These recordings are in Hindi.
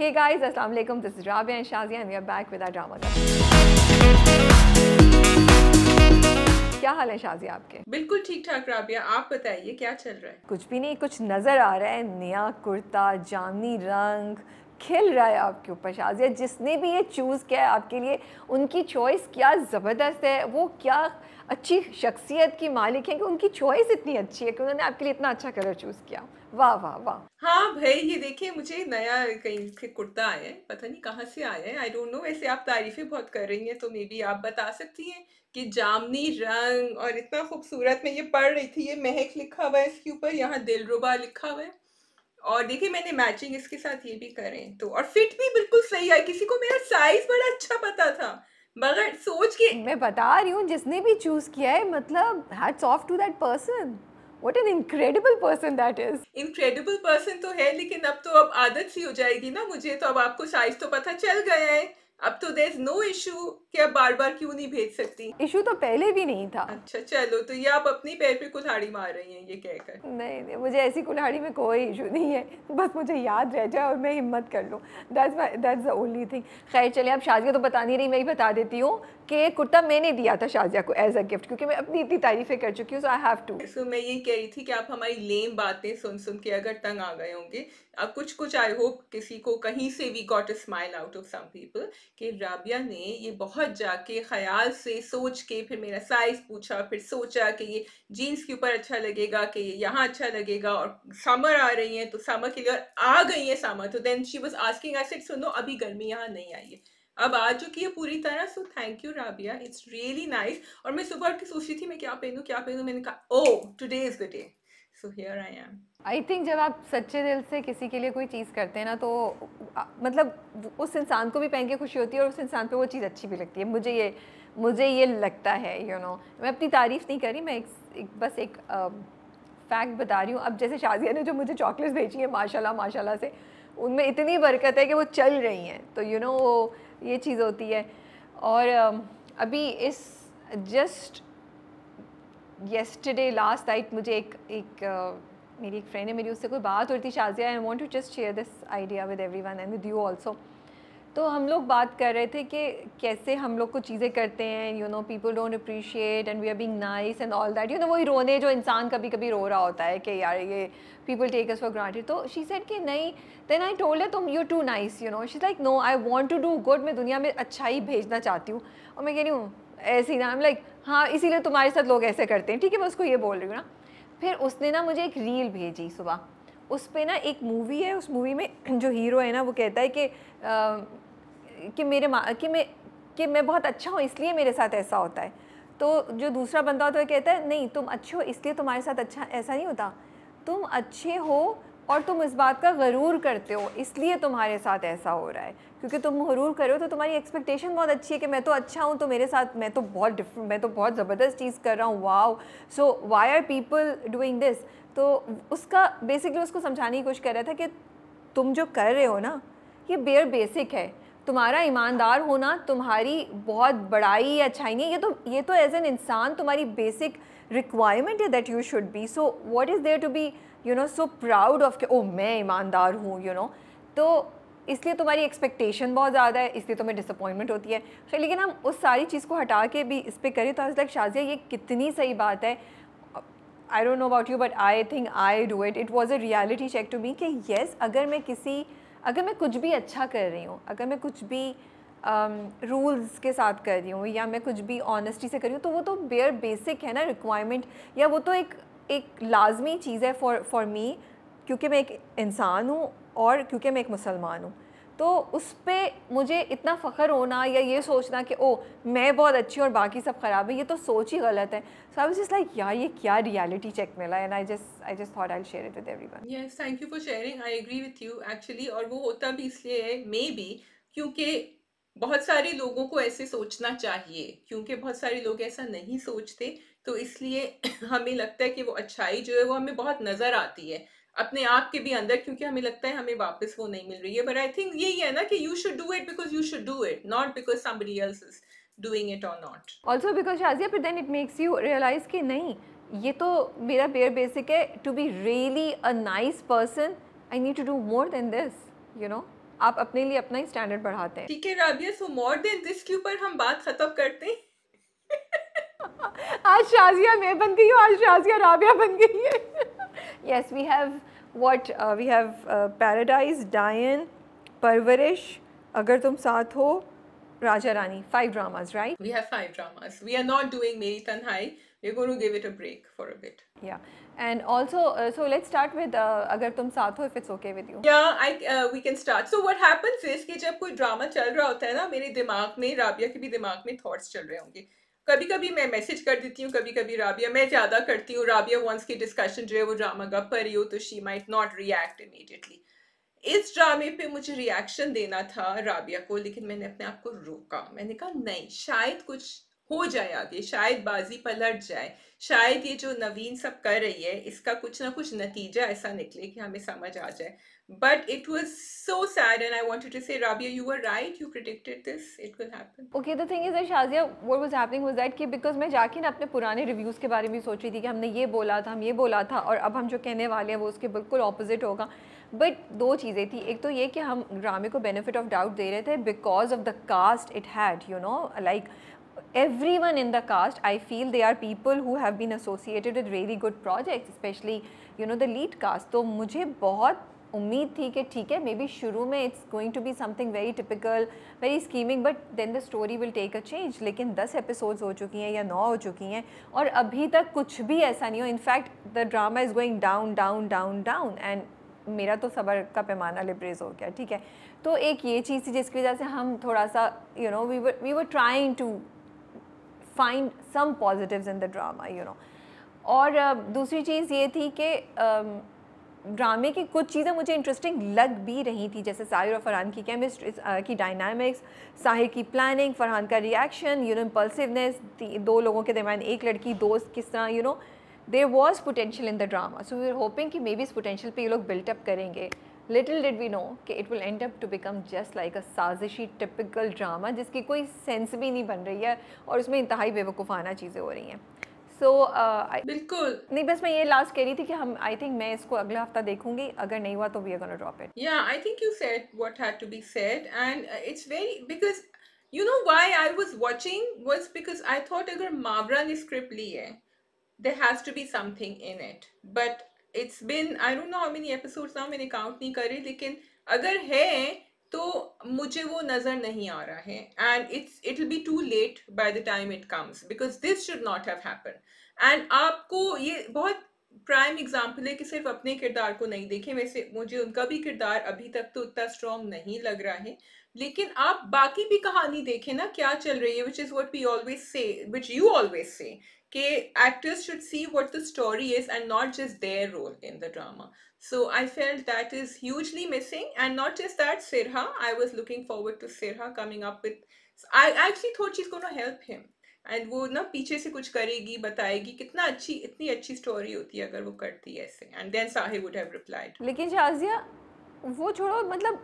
Hey guys, Assalamu alaikum. This is Rabia and Shazia and we are back with our drama club. क्या हाल है शाजिया आपके? बिल्कुल ठीक ठाक राबिया, आप बताइए क्या चल रहा है? कुछ भी नहीं, कुछ नज़र आ रहा है, नया कुर्ता, जामनी रंग खिल रहा है आपके ऊपर शाजिया। जिसने भी ये चूज़ किया है आपके लिए, उनकी चॉइस क्या ज़बरदस्त है। वो क्या अच्छी शख्सियत की मालिक हैं कि उनकी चॉइस इतनी अच्छी है कि उन्होंने आपके लिए इतना अच्छा कलर चूज़ किया। वाह वाह वाह। हाँ भाई, ये देखिए मुझे नया कहीं से कुर्ता आया है, पता नहीं कहाँ से आया है, आई डोंट नो। वैसे आप तारीफें बहुत कर रही हैं तो मे बी आप बता सकती हैं कि जामनी रंग और इतना खूबसूरत। मैं ये पढ़ रही थी, ये महक लिखा हुआ है इसके ऊपर, यहाँ दिलरुबा लिखा हुआ है। और देखिए मैंने मैचिंग इसके साथ ये भी करें तो, और फिट भी बिल्कुल सही है। किसी को मेरा साइज बड़ा अच्छा पता था मगर सोच के मैं बता रही हूँ, जिसने भी चूज़ किया है, मतलब hats off to that person. What an incredible person that is. Incredible person तो है, लेकिन अब आदत सी हो जाएगी ना मुझे। तो अब आपको साइज तो पता चल गया है, अब तो देयर इज नो इशू कि अब बार बार क्यों नहीं भेज सकती। इशू तो पहले भी नहीं था। अच्छा चलो, तो ये आप अपनी पैर पे कुल्हाड़ी मार रही हैं ये कहकर। नहीं नहीं, मुझे ऐसी कुल्हाड़ी में कोई इशू नहीं है, बस मुझे याद रह जाए और मैं हिम्मत कर लूँ। That's the only thing. खैर चलिए, अब शाजिया तो बता नहीं रही, मैं ही बता देती हूँ कि कुर्ता मैंने दिया था शाजिया को एज अ गिफ्ट, क्योंकि मैं अपनी इतनी तारीफ़ें कर चुकी हूँ, सो आई हैव टू। सो मैं ये कह रही थी कि आप हमारी लेम बातें सुन सुन के अगर तंग आ गए होंगे, अब कुछ कुछ आई होप किसी को कहीं से we got a smile out of some people कि राबिया ने ये बहुत जाके ख्याल से सोच के फिर मेरा साइज पूछा, फिर सोचा कि ये जीन्स के ऊपर अच्छा लगेगा, कि ये यहाँ अच्छा लगेगा, और समर आ रही है तो समर के लिए, और आ गई है समर, तो then she was asking, I said सुनो अभी गर्मी यहाँ नहीं आई है, अब आ चुकी है पूरी तरह। So thank you Rabia, it's really nice. और मैं सुबह उठ के सोच रही थी मैं क्या पहनूं क्या पहनूं, मैंने कहा oh today is the day, so here I am. I think जब आप सच्चे दिल से किसी के लिए कोई चीज़ करते हैं ना, तो मतलब उस इंसान को भी पहन के खुशी होती है और उस इंसान पे वो चीज़ अच्छी भी लगती है। मुझे ये लगता है, मैं अपनी तारीफ़ नहीं कर रही, मैं बस एक फैक्ट बता रही हूँ। अब जैसे शाजिया ने जो मुझे चॉकलेट्स भेजी हैं, माशाल्लाह माशाल्लाह से उनमें इतनी बरकत है कि वो चल रही हैं, तो वो ये चीज़ होती है। और अभी इस जस्ट येस्टरडे लास्ट नाइट मुझे मेरी एक फ्रेंड है, मेरी उससे कोई बात हो रही थी Shazia, I want to just share this idea with everyone and with you also. तो हम लोग बात कर रहे थे कि कैसे हम लोग कुछ चीज़ें करते हैं, people don't appreciate and we are being nice and all that, वही रोने जो इंसान कभी कभी रो रहा होता है कि यार ये people take us for granted. तो शी सेड कि नहीं, देन आई टोल्ड हर तुम you too nice, she is like no, I want to do good, मैं दुनिया में अच्छाई भेजना चाहती हूँ। और मैं कह रही हूँ ऐसी ना, लाइक हाँ इसीलिए तुम्हारे साथ लोग ऐसे करते हैं, ठीक है, मैं उसको ये बोल रही हूँ ना। फिर उसने ना मुझे एक रील भेजी सुबह, उस पर ना एक मूवी है, उस मूवी में जो हीरो है ना वो कहता है कि मैं बहुत अच्छा हूँ इसलिए मेरे साथ ऐसा होता है। तो जो दूसरा बंदा होता है कहता है नहीं, तुम अच्छे हो इसलिए तुम्हारे साथ अच्छा ऐसा नहीं होता, तुम अच्छे हो और तुम इस बात का गरूर करते हो इसलिए तुम्हारे साथ ऐसा हो रहा है, क्योंकि तुम गरूर कर रहे हो तो तुम्हारी एक्सपेक्टेशन बहुत अच्छी है कि मैं तो अच्छा हूँ तो मेरे साथ मैं तो बहुत ज़बरदस्त चीज़ कर रहा हूँ, wow, so why are people doing this. तो उसका बेसिकली उसको समझाने की कोशिश कर रहा था कि तुम जो कर रहे हो ना ये बेयर बेसिक है, तुम्हारा ईमानदार होना तुम्हारी बहुत बड़ाई या अच्छाई नहीं है, ये तो एज एन इंसान तुम्हारी बेसिक रिक्वायरमेंट है that you should be, so what is there to be so proud of कि ओह मैं ईमानदार हूँ, तो इसलिए तुम्हारी एक्सपेक्टेशन बहुत ज़्यादा है, इसलिए तुम्हें डिसअपॉइंटमेंट होती है। खैर लेकिन हम उस सारी चीज़ को हटा के भी इस पर करें तो लाइक शाजिया ये कितनी सही बात है। I don't know about you but I think I do it, it was a reality check to me कि येस, अगर मैं कुछ भी अच्छा कर रही हूँ, अगर मैं कुछ भी रूल्स के साथ कर रही हूँ या मैं कुछ भी ऑनेस्टी से कर रही हूँ, तो वो तो बेयर बेसिक है ना रिक्वायरमेंट, या वो तो एक लाजमी चीज़ है फॉर मी, क्योंकि मैं एक इंसान हूँ और क्योंकि मैं एक मुसलमान हूँ। तो उस पर मुझे इतना फ़ख्र होना या ये सोचना कि ओ मैं बहुत अच्छी हूँ और बाकी सब ख़राब है, ये तो सोच ही गलत है। So I was just like यार ये क्या रियलिटी चेक मिला, and I just thought I will share it with everyone. Yes, thank you for sharing, I agree with you actually. और वो होता भी इसलिए है मे बी क्योंकि बहुत सारे लोगों को ऐसे सोचना चाहिए, क्योंकि बहुत सारे लोग ऐसा नहीं सोचते, तो इसलिए हमें लगता है कि वो अच्छाई जो है वो हमें बहुत नज़र आती है अपने आप के भी अंदर, क्योंकि हमें लगता है हमें वापस वो नहीं मिल रही है। बट आई थिंक यही है ना कि you should do it because you should do it, not because somebody else is doing it और नॉट। ऑल्सो बिकॉज शाजिया फिर then it makes you realise कि नहीं, ये तो मेरा बेयर बेसिक है, to be really a nice person I need to do more than this, आप अपने लिए अपना ही स्टैंडर्ड बढ़ाते हैं। ठीक है राबिया, सो मोर देन दिस के ऊपर हम बात खत्म करते हैं। आज शाजिया मैं बन गई हूँ, आज शाजिया राबिया बन गई है। Yes, we have what, we have Paradise, Dayan, Parwarish, अगर तुम साथ हो, Raja Rani, 5 dramas, right? We have 5 dramas. We are not doing Meri Tanhai. We're going to give it a break for a bit. Yeah, and also so let's start with अगर तुम साथ हो, if it's okay with you. Yeah, we can start. So what happens is कि जब कोई ड्रामा चल रहा होता है ना, मेरे दिमाग में, राबिया के भी दिमाग में थॉट्स चल रहे होंगे। कभी कभी मैं मैसेज कर देती हूँ, कभी कभी राबिया, मैं ज़्यादा करती हूँ। राबिया वंस की डिस्कशन जो है वो ड्रामा गप पर रही हो तो she might not react immediately. इस ड्रामे पे मुझे रिएक्शन देना था राबिया को, लेकिन मैंने अपने आप को रोका। मैंने कहा नहीं, शायद कुछ हो जाए आगे, शायद बाजी पलट जाए, शायद ये जो नवीन सब कर रही है इसका कुछ ना कुछ नतीजा ऐसा निकले कि हमें समझ आ जाए। But it was so sad and I wanted to say Rabia, you were right, you predicted this, it will happen. Okay, the thing is that Shazia, what was happening was that कि because मैं जाके ना अपने पुराने रिव्यूज़ के बारे में सोच रही थी कि हमने ये बोला था, हम ये बोला था, और अब हम जो कहने वाले हैं वो उसके बिल्कुल ऑपोजिट होगा। बट 2 चीज़ें थी, एक तो ये कि हम ड्रामे को बेनिफिट ऑफ डाउट दे रहे थे because of the cast it had, you know, like everyone in the cast, I feel they are people who have been associated with really good projects, especially you know the lead cast. तो मुझे बहुत उम्मीद थी कि ठीक है, मे बी शुरू में it's going to be something very typical, very scheming, but then the story will take a change. लेकिन 10 एपिसोड्स हो चुकी हैं या 9 हो चुकी हैं और अभी तक कुछ भी ऐसा नहीं हो। In fact the drama is going down down down down and मेरा तो सब्र का पैमाना लिब्रेज हो गया, ठीक है। तो एक ये चीज़ थी जिसकी वजह से हम थोड़ा सा you know we were trying to find some positives in the drama, you know. और दूसरी चीज़ ये थी कि ड्रामे की कुछ चीज़ें मुझे इंटरेस्टिंग लग भी रही थी, जैसे साहिर और फरहान की केमिस्ट्री की डायनामिक्स, साहिर की प्लानिंग, फरहान का रिएक्शन, यू नो, इम्पल्सिवनेस, 2 लोगों के दरमियान एक लड़की दोस्त किस तरह, you know, there was potential in the drama. So we are hoping कि मे बी इस पोटेंशियल पे ये लोग बिल्टअप करेंगे। लिटिल डिड वी नो कि it will end up to become just like a साजिशी टिपिकल ड्रामा जिसकी कोई सेंस भी नहीं बन रही है और उसमें इंतहाई बेवकूफ़ाना चीज़ें हो रही हैं। सो बिल्कुल नहीं, बस मैं ये लास्ट कह रही थी कि हम, आई थिंक मैं इसको अगला हफ्ता देखूंगी, अगर नहीं हुआ तो we are gonna drop it. Yeah, I think you said what had to be said, and it's very because you know why I was watching was because I thought अगर मावरा ने स्क्रिप्ट ली है, there has to be something in it. But it's been I don't know how many episodes now, मैंने काउंट नहीं करी, लेकिन अगर है तो मुझे वो नज़र नहीं आ रहा है, and it'll be too late by the time it comes because this should not have happened. And आपको ये बहुत प्राइम एग्जाम्पल है कि सिर्फ अपने किरदार को नहीं देखें। वैसे मुझे उनका भी किरदार अभी तक तो उतना स्ट्रॉन्ग नहीं लग रहा है, लेकिन आप बाकी भी कहानी देखें ना क्या चल रही है, which is what we always say, which you always say, कि actors should see what the story is and not just their role in the drama. So I felt that is hugely missing, and not just that, Sirha, I was looking forward to Sirha coming up with, I actually thought she's going to help him, and वो ना पीछे से कुछ करेगी, बताएगी, कितना अच्छी, इतनी अच्छी स्टोरी होती है अगर वो करती है ऐसे। And then Sahib would have replied. लेकिन शाजिया वो छोड़ो, मतलब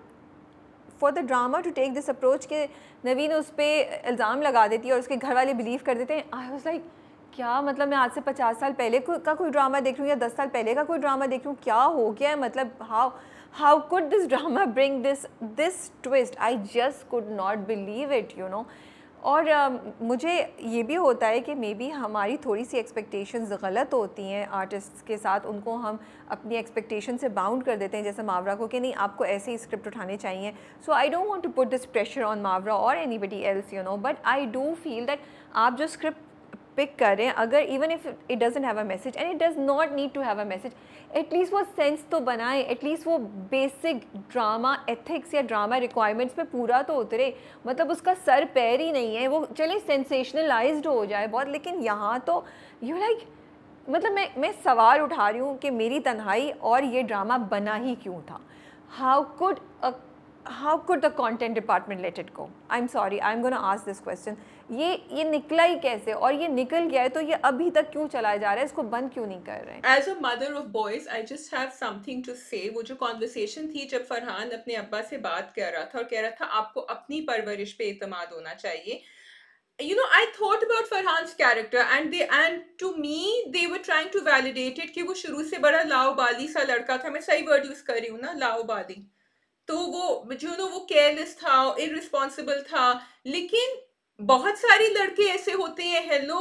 for the drama to take this approach के नवीन उस पर इल्ज़ाम लगा देती है और उसके घर वाले बिलीव कर देते हैं। आई वाज लाइक क्या मतलब, मैं आज से 50 साल पहले का कोई ड्रामा देख रही हूँ या 10 साल पहले का कोई ड्रामा देख रही हूँ, क्या हो गया है, मतलब how could this drama bring this twist, I just could not believe it, you know. और मुझे ये भी होता है कि मे बी हमारी थोड़ी सी एक्सपेक्टेशंस गलत होती हैं आर्टिस्ट्स के साथ, उनको हम अपनी एक्सपेक्टेशन से बाउंड कर देते हैं, जैसे मावरा को कि नहीं आपको ऐसे ही स्क्रिप्ट उठाने चाहिए। So I don't want to put this pressure on Mawra और anybody else, you know, but I do feel that आप जो स्क्रिप्ट पिक करें, अगर even if it doesn't have a message and it does not need to have a message, at least वो सेंस तो बनाए, एटलीस्ट वो बेसिक ड्रामा एथिक्स या ड्रामा रिक्वायरमेंट्स पे पूरा तो उतरे। मतलब उसका सर पैर ही नहीं है, वो चलिए सेंसेशनलाइज्ड हो जाए बहुत, लेकिन यहाँ तो यू लाइक, मतलब मैं सवाल उठा रही हूँ कि मेरी तन्हाई और ये ड्रामा बना ही क्यों था। How could the content department let it go? I'm sorry, I'm going to ask this question. ये निकला ही कैसे, और ये निकल गया है तो ये अभी तक क्यों चलाया जा रहा है, इसको बंद क्यों नहीं कर रहे हैं? As a mother of boys, I just have something to say. वो जो कॉन्वर्सेशन थी जब फरहान अपने अब्बा से बात कर रहा था और कह रहा था आपको अपनी परवरिश पे एतमाद होना चाहिए, you know, I thought about Farhan's character and to me they were trying to validate it कि वो शुरू से बड़ा लाओबाली सा लड़का था। मैं सही वर्ड यूज कर रही हूँ ना, लाओबाली, तो वो वो केयरलेस था, इररिस्पॉन्सिबल था। लेकिन बहुत सारे लड़के ऐसे होते हैं, हेलो,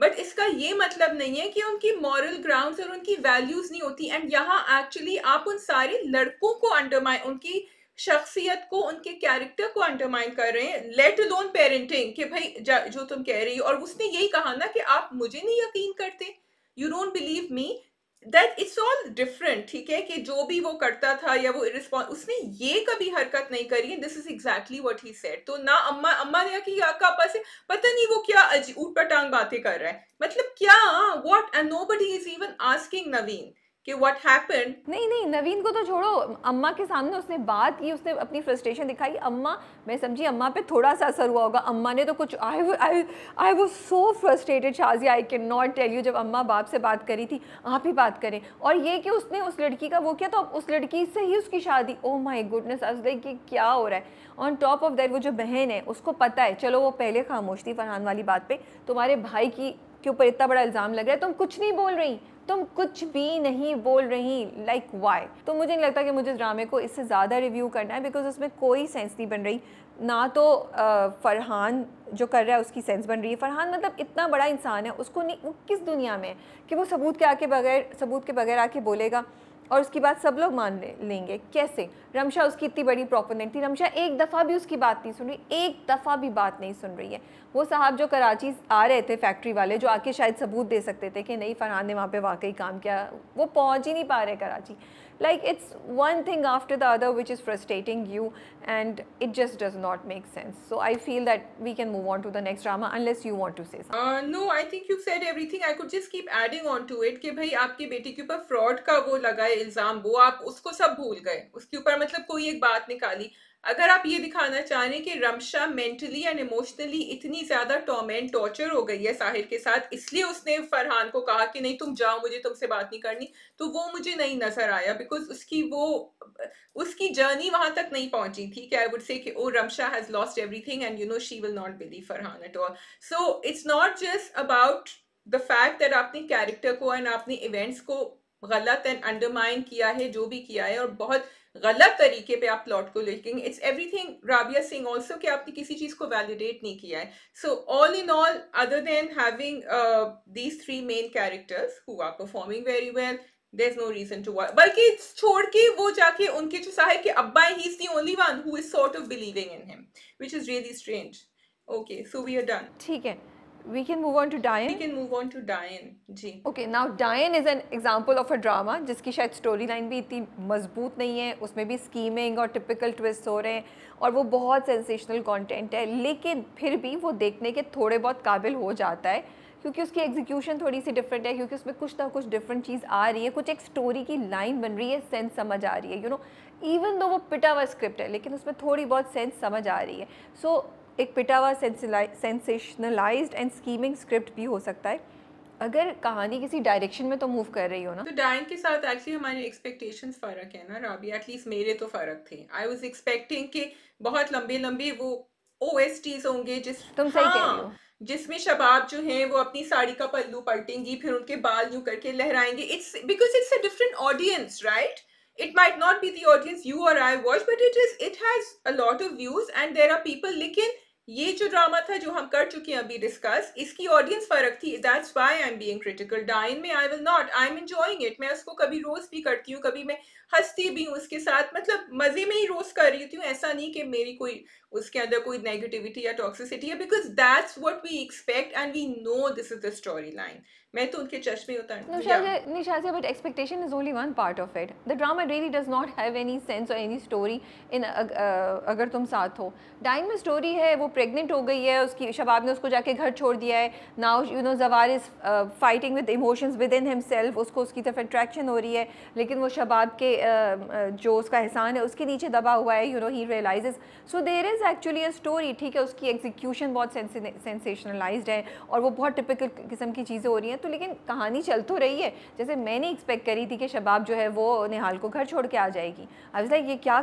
बट इसका ये मतलब नहीं है कि उनकी मॉरल ग्राउंड्स और उनकी वैल्यूज नहीं होती। एंड यहाँ एक्चुअली आप उन सारे लड़कों को अंडरमाइन, उनकी शख्सियत को, उनके कैरेक्टर को अंडरमाइन कर रहे हैं, लेट अलोन पेरेंटिंग, कि भाई जो तुम कह रही हो। और उसने यही कहा ना कि आप मुझे नहीं यकीन करते, you don't believe me, that it's all different. ठीक है, कि जो भी वो करता था या वो इरिस्पॉन्स, उसने ये कभी हरकत नहीं करी है। This is exactly what he said. तो ना अम्मा ने कि आपा से पता नहीं वो क्या ऊट पटांग बातें कर रहा है, मतलब क्या, what, and nobody is even asking Naveen कि व्हाट हैपेंड। नहीं नहीं, नवीन को तो छोड़ो, अम्मा के सामने उसने बात की, उसने अपनी फ्रस्ट्रेशन दिखाई। अम्मा, मैं समझी अम्मा पे थोड़ा सा असर हुआ होगा, अम्मा ने तो कुछ, I was so frustrated Shazia, I can not tell you. जब अम्मा बाप से बात करी थी, आप ही बात करें, और ये कि उसने उस लड़की का वो किया, तो अब उस लड़की से ही उसकी शादी। Oh my goodness, I was like कि क्या हो रहा है। ऑन टॉप ऑफ दैट वो जो बहन है उसको पता है, चलो वो पहले खामोश थी फरहान वाली बात पे, तुम्हारे भाई की के ऊपर इतना बड़ा इल्ज़ाम लग रहा है, तुम कुछ नहीं बोल रही, तुम कुछ भी नहीं बोल रही, लाइक वाई। तो मुझे नहीं लगता कि मुझे ड्रामे को इससे ज़्यादा रिव्यू करना है, बिकॉज उसमें कोई सेंस नहीं बन रही। ना तो फरहान जो कर रहा है उसकी सेंस बन रही है। फरहान मतलब इतना बड़ा इंसान है, उसको नहीं, वो किस दुनिया में है कि वो सबूत के बगैर आके बोलेगा और उसकी बात सब लोग मान लेंगे, कैसे? रमशा उसकी इतनी बड़ी प्रोपोनेंट थी, रमशा एक दफ़ा भी उसकी बात नहीं सुन रही, एक दफ़ा भी बात नहीं सुन रही है। वो साहब जो कराची आ रहे थे, फैक्ट्री वाले, जो आके शायद सबूत दे सकते थे कि नहीं फरहान ने वहाँ पे वाकई काम किया, वो पहुँच ही नहीं पा रहे Karachi. Like it's one thing after the other which is frustrating you, and it just does not make sense. So I feel that we can move on to the next drama unless you want to say something. No, I think you said everything. I could just keep adding on to it कि भाई आपके बेटे के ऊपर फ्रॉड का वो लगा है इल्जाम, वो आप उसको सब भूल गए, उसके ऊपर मतलब कोई एक बात निकाली। अगर आप ये दिखाना चाह रहे हैं कि रमशा मेंटली एंड इमोशनली इतनी ज्यादा टॉर्मेंट, टॉर्चर हो गई है साहिर के साथ, इसलिए उसने फरहान को कहा कि नहीं तुम जाओ, मुझे तुमसे बात नहीं करनी, तो वो मुझे नहीं नजर आया। बिकॉज उसकी जर्नी वहां तक नहीं पहुंची थी कि आई वुड से कि oh Ramsha has lost everything and she will not believe Farhan at all. So it's not just about the fact that आपने कैरेक्टर को एंड आपने इवेंट्स को गलत एंड अंडरमाइन किया है, जो भी किया है, और बहुत गलत तरीके पे आप प्लॉट को लेकिन it's everything Rabia Singh also कि आपने किसी चीज को वैलिडेट नहीं किया है। So all in all, other than having these three main characters who are performing very well, there's no reason to worry। बल्कि छोड़ के वो जाके उनके जो साहिर के अब्बा है, he's the only one who is sort of believing in him, which is really strange। Okay, so we are done। ठीक है, we can move on to Diane। We can move on to Diane ji. Okay, now Diane is an example of a drama जिसकी शायद स्टोरी लाइन भी इतनी मजबूत नहीं है, उसमें भी स्कीमिंग और टिपिकल ट्विस्ट हो रहे हैं, और वो बहुत सेंसेशनल कंटेंट है, लेकिन फिर भी वो देखने के थोड़े बहुत काबिल हो जाता है, क्योंकि उसकी एग्जीक्यूशन थोड़ी सी डिफरेंट है, क्योंकि उसमें कुछ ना कुछ डिफरेंट चीज़ आ रही है, कुछ एक स्टोरी की लाइन बन रही है, सेंस समझ आ रही है, इवन दो वो पिटा हुआ स्क्रिप्ट है, लेकिन उसमें थोड़ी बहुत सेंस समझ आ रही है। सो एक पिटा हुआ सेंसेशनलाइज्ड एंड स्कीमिंग स्क्रिप्ट भी हो सकता है अगर कहानी किसी डायरेक्शन में तो मूव कर रही हो ना। तो डायन के साथ एक्चुअली हमारे एक्सपेक्टेशंस फर्क है ना राबी, एटलीस्ट मेरे तो फर्क थे। आई वाज एक्सपेक्टिंग कि बहुत लंबे लंबे वो OSTs होंगे तुम सही कह रही हो, जिसमें शबाब जो हैं वो अपनी साड़ी का पल्लू पलटेंगी, फिर उनके बाल यूं करके लहराएंगे। It's because it's a different audience, right? It might not be the audience you or I watch, but it has a lot of views and there are people। लेकिन ये जो ड्रामा था जो हम कर चुके हैं अभी डिस्कस, इसकी ऑडियंस फर्क थी। That's why I am being critical. डाइन में I will not, I am enjoying it. मैं उसको कभी रोस्ट भी करती हूँ, कभी मैं हंसती भी हूँ उसके साथ, मतलब मजे में ही रोस्ट कर रही हूँ। ऐसा नहीं कि मेरी कोई उसके अंदर कोई नेगेटिविटी या टॉक्सिसिटी है, because that's what we expect and we know this is the story line. मैं तो उनके चश्मे Nishazia, but expectation is only one part of it. The drama really does not have any sense or any story in अगर तुम साथ हो। डाइन में स्टोरी है, वो प्रेग्नेंट हो गई है, उसकी शबाब ने उसको जाके घर छोड़ दिया है। नाउ जवार is fighting with emotions with in himself, उसको उसकी तरफ अट्रैक्शन हो रही है, लेकिन वो शबाब के जो उसका एहसान है उसके नीचे दबा हुआ है, he realises. So there is actually a story, ठीक है, उसकी एग्जीक्यूशन बहुत सेंसेशनलाइज्ड है और वो बहुत टिपिकल किस्म की चीज़ें हो रही हैं, तो लेकिन कहानी चल तो रही है। जैसे मैंने एक्सपेक्ट करी थी कि शबाब जो है वो निहाल को घर छोड़ के आ जाएगी, आई वाज लाइक ये क्या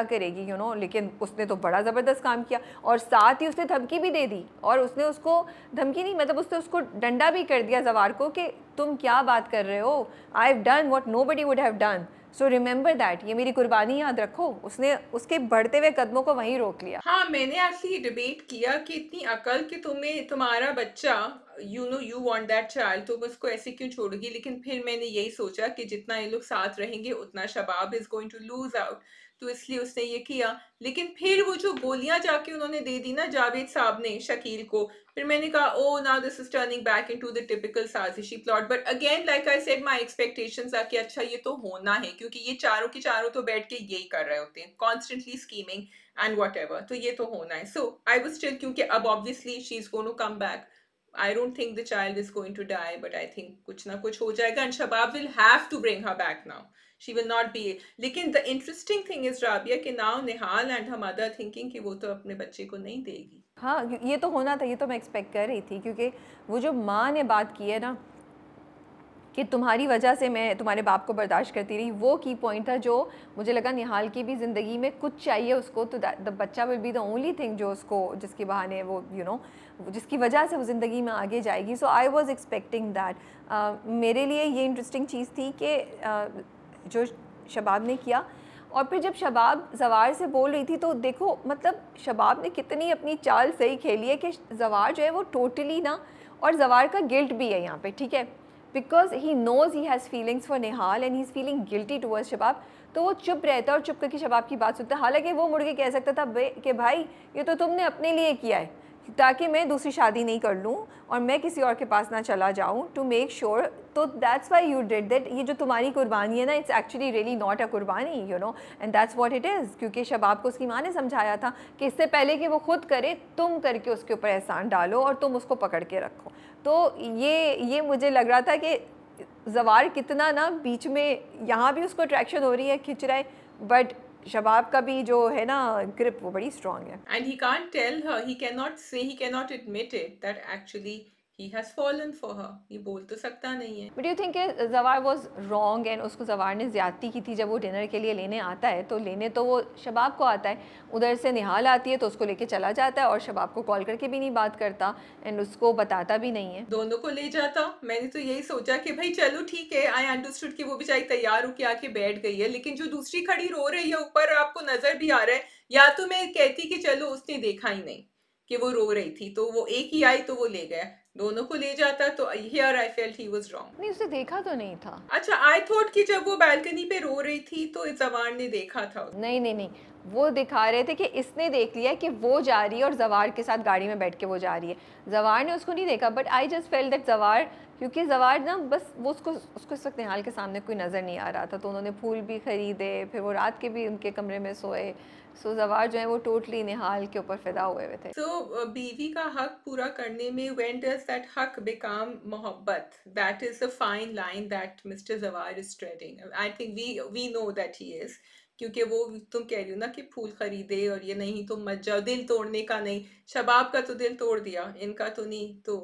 करेगी लेकिन उसने तो बड़ा ज़बरदस्त काम किया, और साथ ही उसने धमकी भी दे दी, और उसने उसको धमकी नहीं, मतलब उसने उसको डंडा भी कर दिया जवार को कि तुम क्या बात कर रहे हो, I have done what nobody would have done. So remember that, ये मेरी कुर्बानी याद रखो। उसने उसके बढ़ते हुए कदमों को वहीं रोक लिया। हाँ, मैंने एक्चुअली डिबेट किया कि इतनी अकल कि तुम्हें तुम्हारा बच्चा, यू वांट दैट चाइल्ड, तुम उसको ऐसे क्यों छोड़ोगी? लेकिन फिर मैंने यही सोचा कि जितना ये लोग साथ रहेंगे उतना Shabab is going to lose out, तो इसलिए उसने ये किया। लेकिन फिर वो जो गोलियां जाके उन्होंने दे दी ना जावेद साहब ने शकील को, फिर मैंने कहा oh now this is turning back into the typical साजिशी plot. But again like I said my expectations are कि अच्छा ये तो होना है, क्योंकि ये चारों की चारों तो बैठ के यही कर रहे होते हैं, constantly scheming and whatever, तो ये तो होना है। सो आई वाज स्टिल, क्योंकि अब obviously she is going to come back, I don't think the child is going to die, but I think कुछ ना कुछ हो जाएगा and Shabab will have to bring her back now. She will not be. लेकिन the interesting thing is Rabia कि now Nihal and her mother thinking कि वो तो अपने बच्चे को नहीं देगी। हाँ, ये तो होना था, ये तो मैं एक्सपेक्ट कर रही थी, क्योंकि वो जो माँ ने बात की है ना कि तुम्हारी वजह से मैं तुम्हारे बाप को बर्दाश्त करती रही, वो की पॉइंट था जो मुझे लगा निहाल की भी ज़िंदगी में कुछ चाहिए उसको, तो द बच्चा will be the only thing जो उसको, जिसके बहाने वो जिसकी वजह से वो ज़िंदगी में आगे जाएगी। सो आई वॉज एक्सपेक्टिंग दैट। मेरे लिए ये इंटरेस्टिंग चीज़ थी कि जो शबाब ने किया। और फिर जब शबाब जवार से बोल रही थी तो देखो, मतलब शबाब ने कितनी अपनी चाल सही खेली है कि जवार जो है वो टोटली ना, और जवार का गिल्ट भी है यहाँ पे, ठीक है, because he knows he has feelings for Nihal and he is feeling guilty towards Shabab. तो वो चुप रहता है और चुप करके शबाब की बात सुनता है। हालांकि वो मुड़ के कह सकता था कि भाई ये तो तुमने अपने लिए किया है ताकि मैं दूसरी शादी नहीं कर लूँ और मैं किसी और के पास ना चला जाऊँ, टू मेक श्योर। तो that's why you did that. ये जो तुम्हारी कुर्बानी है ना, it's actually really not a कुर्बानी, and that's what it is. क्योंकि शबाब को उसकी माँ ने समझाया था कि इससे पहले कि वो खुद करे, तुम करके उसके ऊपर एहसान डालो और तुम उसको पकड़ के रखो। तो ये मुझे लग रहा था कि जवार कितना ना बीच में, यहाँ भी उसको अट्रैक्शन हो रही है, खिंच रहा है, बट शबाब का भी जो है ना ग्रिप, वो बड़ी स्ट्रांग है। And he can't tell her, he cannot say, he cannot admit it that actually he has fallen for her. ये बोल तो सकता नहीं है। बट यू थिंक जवार वॉज रॉन्ग एंड उसको जवार ने ज़्यादती की थी? जब वो डिनर के लिए लेने आता है तो लेने तो वो शबाब को आता है, उधर से निहाल आती है तो उसको लेके चला जाता है और शबाब को कॉल करके भी नहीं बात करता एंड उसको बताता भी नहीं है। दोनों को ले जाता। मैंने तो यही सोचा कि भाई चलो ठीक है, आई अंडरस्टूड कि वो बेचारी तैयार होके आके बैठ गई है, लेकिन जो दूसरी खड़ी रो रही है ऊपर, आपको नजर भी आ रहा है, या तो मैं कहती कि चलो उसने देखा ही नहीं कि वो रो रही थी, तो वो एक ही आई तो वो ले गया, दोनों को ले जाता। तो here I felt he was wrong. नहीं, उसे देखा तो नहीं था। अच्छा, आई थॉट कि जब वो बालकनी पे रो रही थी तो जवार ने देखा था। नहीं नहीं नहीं, वो दिखा रहे थे कि इसने देख लिया कि वो जा रही है और जवार के साथ गाड़ी में बैठ के वो जा रही है। जवार ने उसको नहीं देखा, but I just felt that जवार, क्योंकि जवार ना बस वो उसको इस वक्त निहाल के सामने कोई नज़र नहीं आ रहा था, तो उन्होंने फूल भी ख़रीदे, फिर वो रात के भी उनके कमरे में सोए। सो जवार जो है वो टोटली निहाल के ऊपर फिदा हुए थे। So बीवी का हक पूरा करने में when does that हक become मोहब्बत? That is a fine line that Mr. Zawar is treading. I think we know that he is. क्योंकि वो तुम कह रही हो ना कि फूल खरीदे और ये नहीं, तुम मत जाओ, दिल तोड़ने का नहीं। शबाब का तो दिल तोड़ दिया, इनका तो नहीं। तो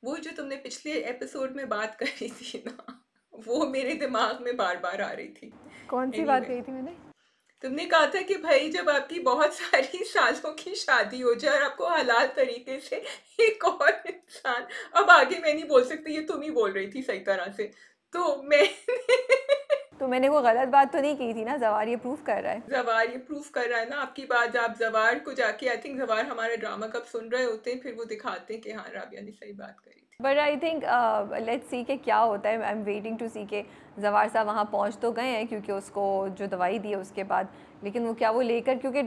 वो जो तुमने पिछले एपिसोड में बात करी थी ना, वो मेरे दिमाग में बार बार आ रही थी। कौन सी बात Anyway, कही थी मैंने? तुमने कहा था कि भाई जब आपकी बहुत सारी सालों की शादी हो जाए और आपको हलाल तरीके से एक और इंसान, अब आगे मैं नहीं बोल सकती, ये तुम ही बोल रही थी सही तरह से, तो मैं तो मैंने वो गलत बात तो नहीं की थी ना, जवार ये प्रूफ कर रहा है। जवार ये प्रूफ कर रहा है ना आपकी बात। आप जवार को जाके, आई थिंक जवार हमारे ड्रामा कब सुन रहे होते हैं, फिर वो दिखाते हैं कि हाँ राबिया ने सही बात करी थी। But I think let's see के क्या होता है। आई एम वेटिंग टू सी के जवार साहब वहाँ पहुँच तो गए हैं, क्योंकि उसको जो दवाई दी है उसके बाद, लेकिन वो क्या वो लेकर, क्योंकि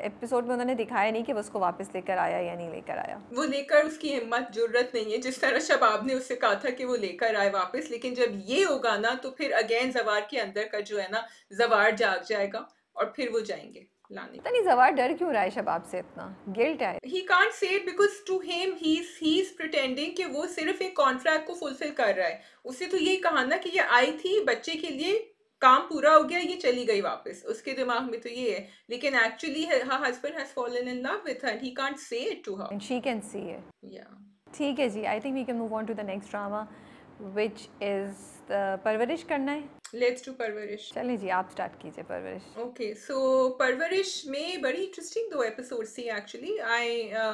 एपिसोड में उन्होंने दिखाया नहीं कि वो उसको वापस लेकर आया या नहीं लेकर आया। वो लेकर उसकी हिम्मत जुर्रत नहीं है, जिस तरह शबाब ने उससे कहा था कि वो लेकर आए वापस। लेकिन जब ये होगा ना तो फिर अगेन जवार के अंदर का जो है ना, जवार जाग जाएगा और फिर वो जाएंगे लाने। पता नहीं जवार डर क्यों रहा है शबाब से, इतना गिल्ट है। He can't say it because to him he's pretending कि वो सिर्फ एक कॉन्ट्रैक्ट को फुलफिल कर रहा है। उससे तो यही कहा ना कि ये आई थी बच्चे के लिए, काम पूरा हो गया, ये चली गई वापस। उसके दिमाग में तो ये है, लेकिन actually her husband has fallen in love with her and he can't say it to her. And she can see it. Yeah. ठीक है जी, I think we can move on to the next drama which is Parwarish करना है। Let's do परवरिश। चलिए जी, आप स्टार्ट कीजिए परवरिश। Okay, so परवरिश में बड़ी इंटरेस्टिंग 2 एपिसोड्स थी एक्चुअली।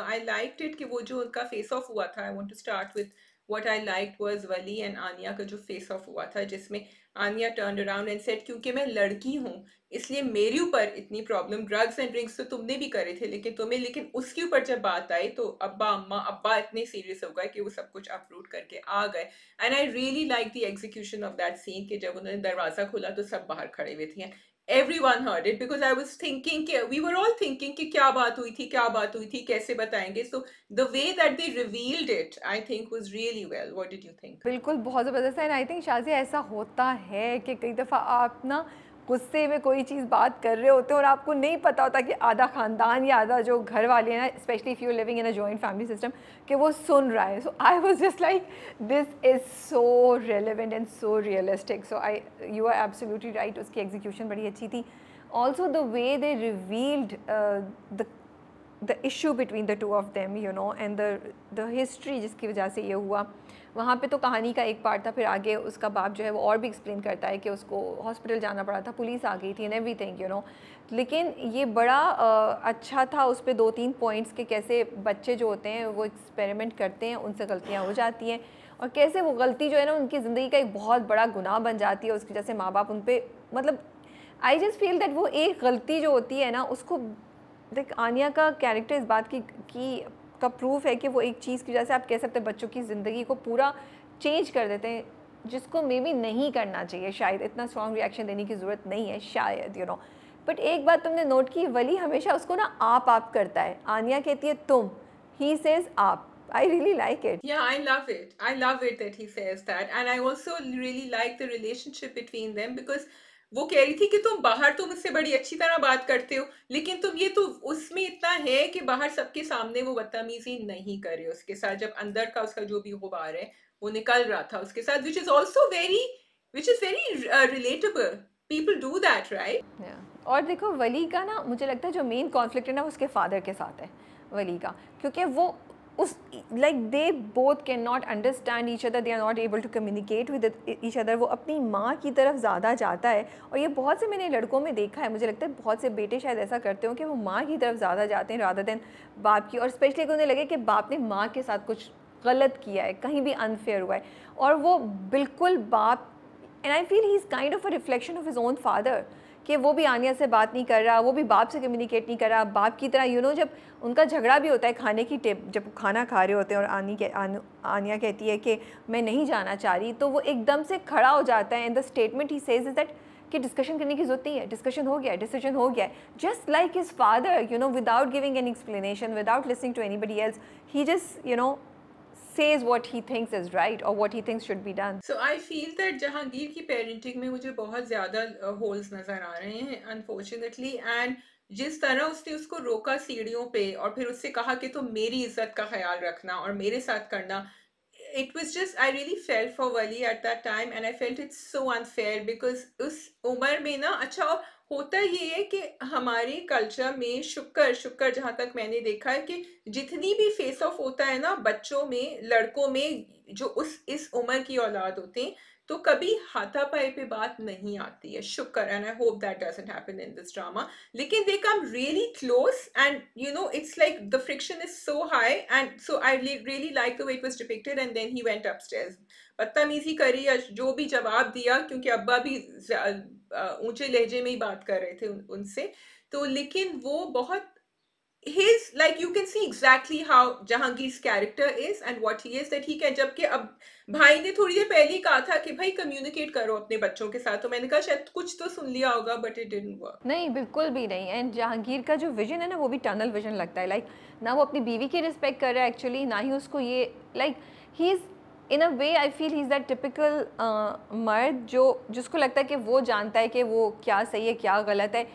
I liked it कि वो जो उनका फेस ऑफ हुआ था, I want to start with what I liked was Wali and Aania का जो फेस ऑफ हुआ था, जिसमें Aania turn around and said क्योंकि मैं लड़की हूँ इसलिए मेरे ऊपर इतनी प्रॉब्लम, ड्रग्स एंड ड्रिंक्स तो तुमने भी करे थे लेकिन उसके ऊपर जब बात आई तो अब्बा अम्मा अब्बा इतने सीरियस हो गए कि वो सब कुछ अप्रूव करके आ गए। And I really like the execution of that scene कि जब उन्होंने दरवाजा खोला तो सब बाहर खड़े हुए थे। Everyone heard it because I was thinking कि we were all thinking कि क्या बात हुई थी कैसे बताएंगे। So the way that they revealed it I think was really well. What did you think? बिल्कुल बहुत ज़बरदस्त है। एंड आई थिंक शाज़िया ऐसा होता है कि कई दफ़ा आप ना गुस्से में कोई चीज़ बात कर रहे होते हैं और आपको नहीं पता होता कि आधा ख़ानदान या आधा जो घर वाले हैं ना, specially if you living in a joint family system, कि वो सुन रहा है। So I was just like this is so relevant and so realistic. So I you are absolutely right, उसकी एग्जीक्यूशन बड़ी अच्छी थी। Also the way they revealed the issue between the two of them, you know, and the history जिसकी वजह से ये हुआ। वहाँ पे तो कहानी का एक पार्ट था, फिर आगे उसका बाप जो है वो और भी एक्सप्लेन करता है कि उसको हॉस्पिटल जाना पड़ा था, पुलिस आ गई थी एंड एवरीथिंग, यू नो। लेकिन ये बड़ा अच्छा था, उस पर 2-3 पॉइंट्स के कैसे बच्चे जो होते हैं वो एक्सपेरिमेंट करते हैं, उनसे गलतियाँ हो जाती हैं और कैसे वो गलती जो है ना उनकी ज़िंदगी का एक बहुत बड़ा गुनाह बन जाती है। उसकी वजह से माँ बाप उन पर, मतलब आई जस्ट फील दैट वो एक गलती जो होती है ना उसको, देख आनिया का कैरेक्टर इस बात की का प्रूफ है कि वो एक चीज़ की वजह से आप कह सकते हैं बच्चों की ज़िंदगी को पूरा चेंज कर देते हैं, जिसको मे बी नहीं करना चाहिए। शायद इतना स्ट्रॉन्ग रिएक्शन देने की ज़रूरत नहीं है शायद, यू नो। बट एक बात तुमने नोट की, वली हमेशा उसको ना आप करता है, आनिया कहती है तुम, ही सेज आप। I really like it. Yeah, I love it. I love it that he says that. And I also really like the relationship between them because वो कह रही थी कि तुम मुझसे बड़ी अच्छी तरह बात करते हो, लेकिन तुम ये तो उसमें इतना है कि बाहर सबके सामने वो बदतमीजी नहीं कर रहे उसके साथ, जब अंदर का उसका जो भी गुबार है वो निकल रहा था उसके साथ, which is also very relatable. People do that, right? Yeah. और देखो वली का ना मुझे लगता है जो मेन कॉन्फ्लिक्ट है ना उसके फादर के साथ है वली का, क्योंकि वो उस like they both can not understand each other, they are not able to communicate with each other. वो अपनी माँ की तरफ ज़्यादा जाता है और ये बहुत से मैंने लड़कों में देखा है, मुझे लगता है बहुत से बेटे शायद ऐसा करते हो कि वो माँ की तरफ ज़्यादा जाते हैं रादर देन बाप की, और स्पेशली अगर उन्हें लगे कि बाप ने माँ के साथ कुछ गलत किया है, कहीं भी अनफेयर हुआ है, और वो बिल्कुल बाप, and I feel he is kind of a reflection of his own father, कि वो भी आनिया से बात नहीं कर रहा, वो भी बाप से कम्युनिकेट नहीं कर रहा बाप की तरह, यू नो। जब उनका झगड़ा भी होता है खाने की जब खाना खा रहे होते हैं और आनिया कहती है कि मैं नहीं जाना चाह रही, तो वो एकदम से खड़ा हो जाता है and the statement he says is that कि डिस्कशन करने की जरूरत नहीं है, डिस्कशन हो गया है, डिसीजन हो गया है, just like his father, you know, without giving an explanation, without listening to anybody else, he just, you know, says what he thinks is right or what he thinks should be done. So I feel that Jahangir की पेरेंटिंग में मुझे बहुत ज़्यादा होल्स नज़र आ रहे हैं अनफॉर्चुनेटली, एंड जिस तरह उसने उसको रोका सीढ़ियों पे और फिर उससे कहा कि तुम मेरी इज्जत का ख्याल रखना और मेरे साथ करना, it was just I really felt for Wali at that time and I felt it's so unfair because उस उम्र में ना, अच्छा होता ये है कि हमारे कल्चर में शुक्र जहाँ तक मैंने देखा है कि जितनी भी फेस ऑफ होता है ना बच्चों में, लड़कों में जो इस उम्र की औलाद होते हैं, तो कभी हाथापाई पे बात नहीं आती है, शुक्र, and I hope that doesn't happen in this drama. लेकिन they come really close and you know it's like the friction is so high and so I really like the way it was depicted and then he went upstairs, बदतमीजी करी या जो भी जवाब दिया, क्योंकि अब्बा भी ऊंचे लहजे में ही बात कर रहे थे उनसे, तो लेकिन वो बहुत his, like you can see exactly how Jahangir's character is and what he is, that he can, जबकि अब भाई ने थोड़ी देर पहले ही कहा था कि भाई कम्युनिकेट करो अपने बच्चों के साथ, तो मैंने कहा शायद कुछ तो सुन लिया होगा बट इट डिडंट वर्क। नहीं, बिल्कुल भी नहीं। एंड जहांगीर का जो विजन है ना वो भी टनल विजन लगता है, लाइक ना वो अपनी बीवी की रिस्पेक्ट कर रहा है एक्चुअली, ना ही उसको ये, like he is in a way I feel he is that typical मर्द जिसको लगता है कि वो जानता है कि वो क्या सही है क्या गलत है।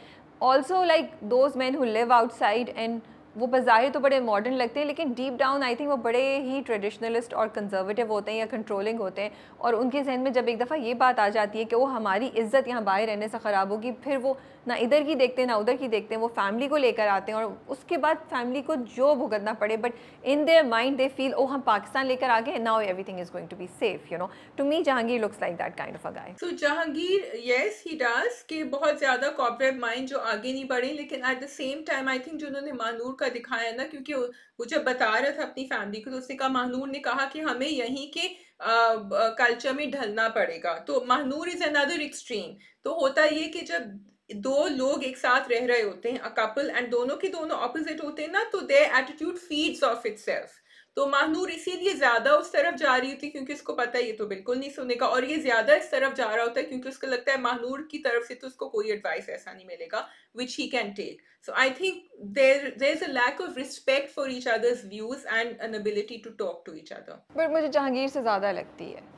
Also like those man who live outside and वो बज़ाहिर तो बड़े मॉडर्न लगते हैं लेकिन डीप डाउन आई थिंक वो बड़े ही ट्रेडिशनलिस्ट और कंजर्वेटिव होते हैं या कंट्रोलिंग होते हैं, और उनके जहन में जब एक दफ़ा ये बात आ जाती है कि वो हमारी इज़्ज़त यहाँ बाहर रहने से ख़राब होगी, फिर वो ना इधर की देखते हैं ना उधर की देखते हैं, वो फैमिली को लेकर आते हैं और उसके बाद फैमिली को जो भुगतना पड़े, but in their mind they feel oh हम पाकिस्तान लेकर आ गए, now everything is going to be safe, to me Jahangir looks like that kind of a guy. तो जहांगीर, यस ही डज, कि बहुत ज्यादा कॉर्पोरेट माइंड जो आगे नहीं बढ़े, लेकिन at the same time I think जो उन्होंने महानूर का दिखाया ना, क्योंकि वो जब बता रहा था अपनी फैमिली को, तो उसने कहा, महानूर ने कहा कि हमें यहीं के कल्चर में ढलना पड़ेगा। तो महानूर इज अनदर एक्सट्रीम। तो होता ये कि जब दो लोग एक साथ रह रहे होते हैं, अ कपल, एंड दोनों के दोनों ऑपोजिट होते हैं ना, तो their attitude feeds of itself. तो महानूर इसीलिए ज्यादा उस तरफ जा रही थी, क्योंकि उसको पता है ये तो बिल्कुल नहीं सुनेगा, और ये ज्यादा इस तरफ जा रहा होता है क्योंकि उसको लगता है महानूर की तरफ से तो उसको कोई एडवाइस ऐसा नहीं मिलेगा which he can take. So I think there's a lack of respect for each other's views and an ability to talk to each other. But मुझे जहांगीर से ज़्यादा लगती है।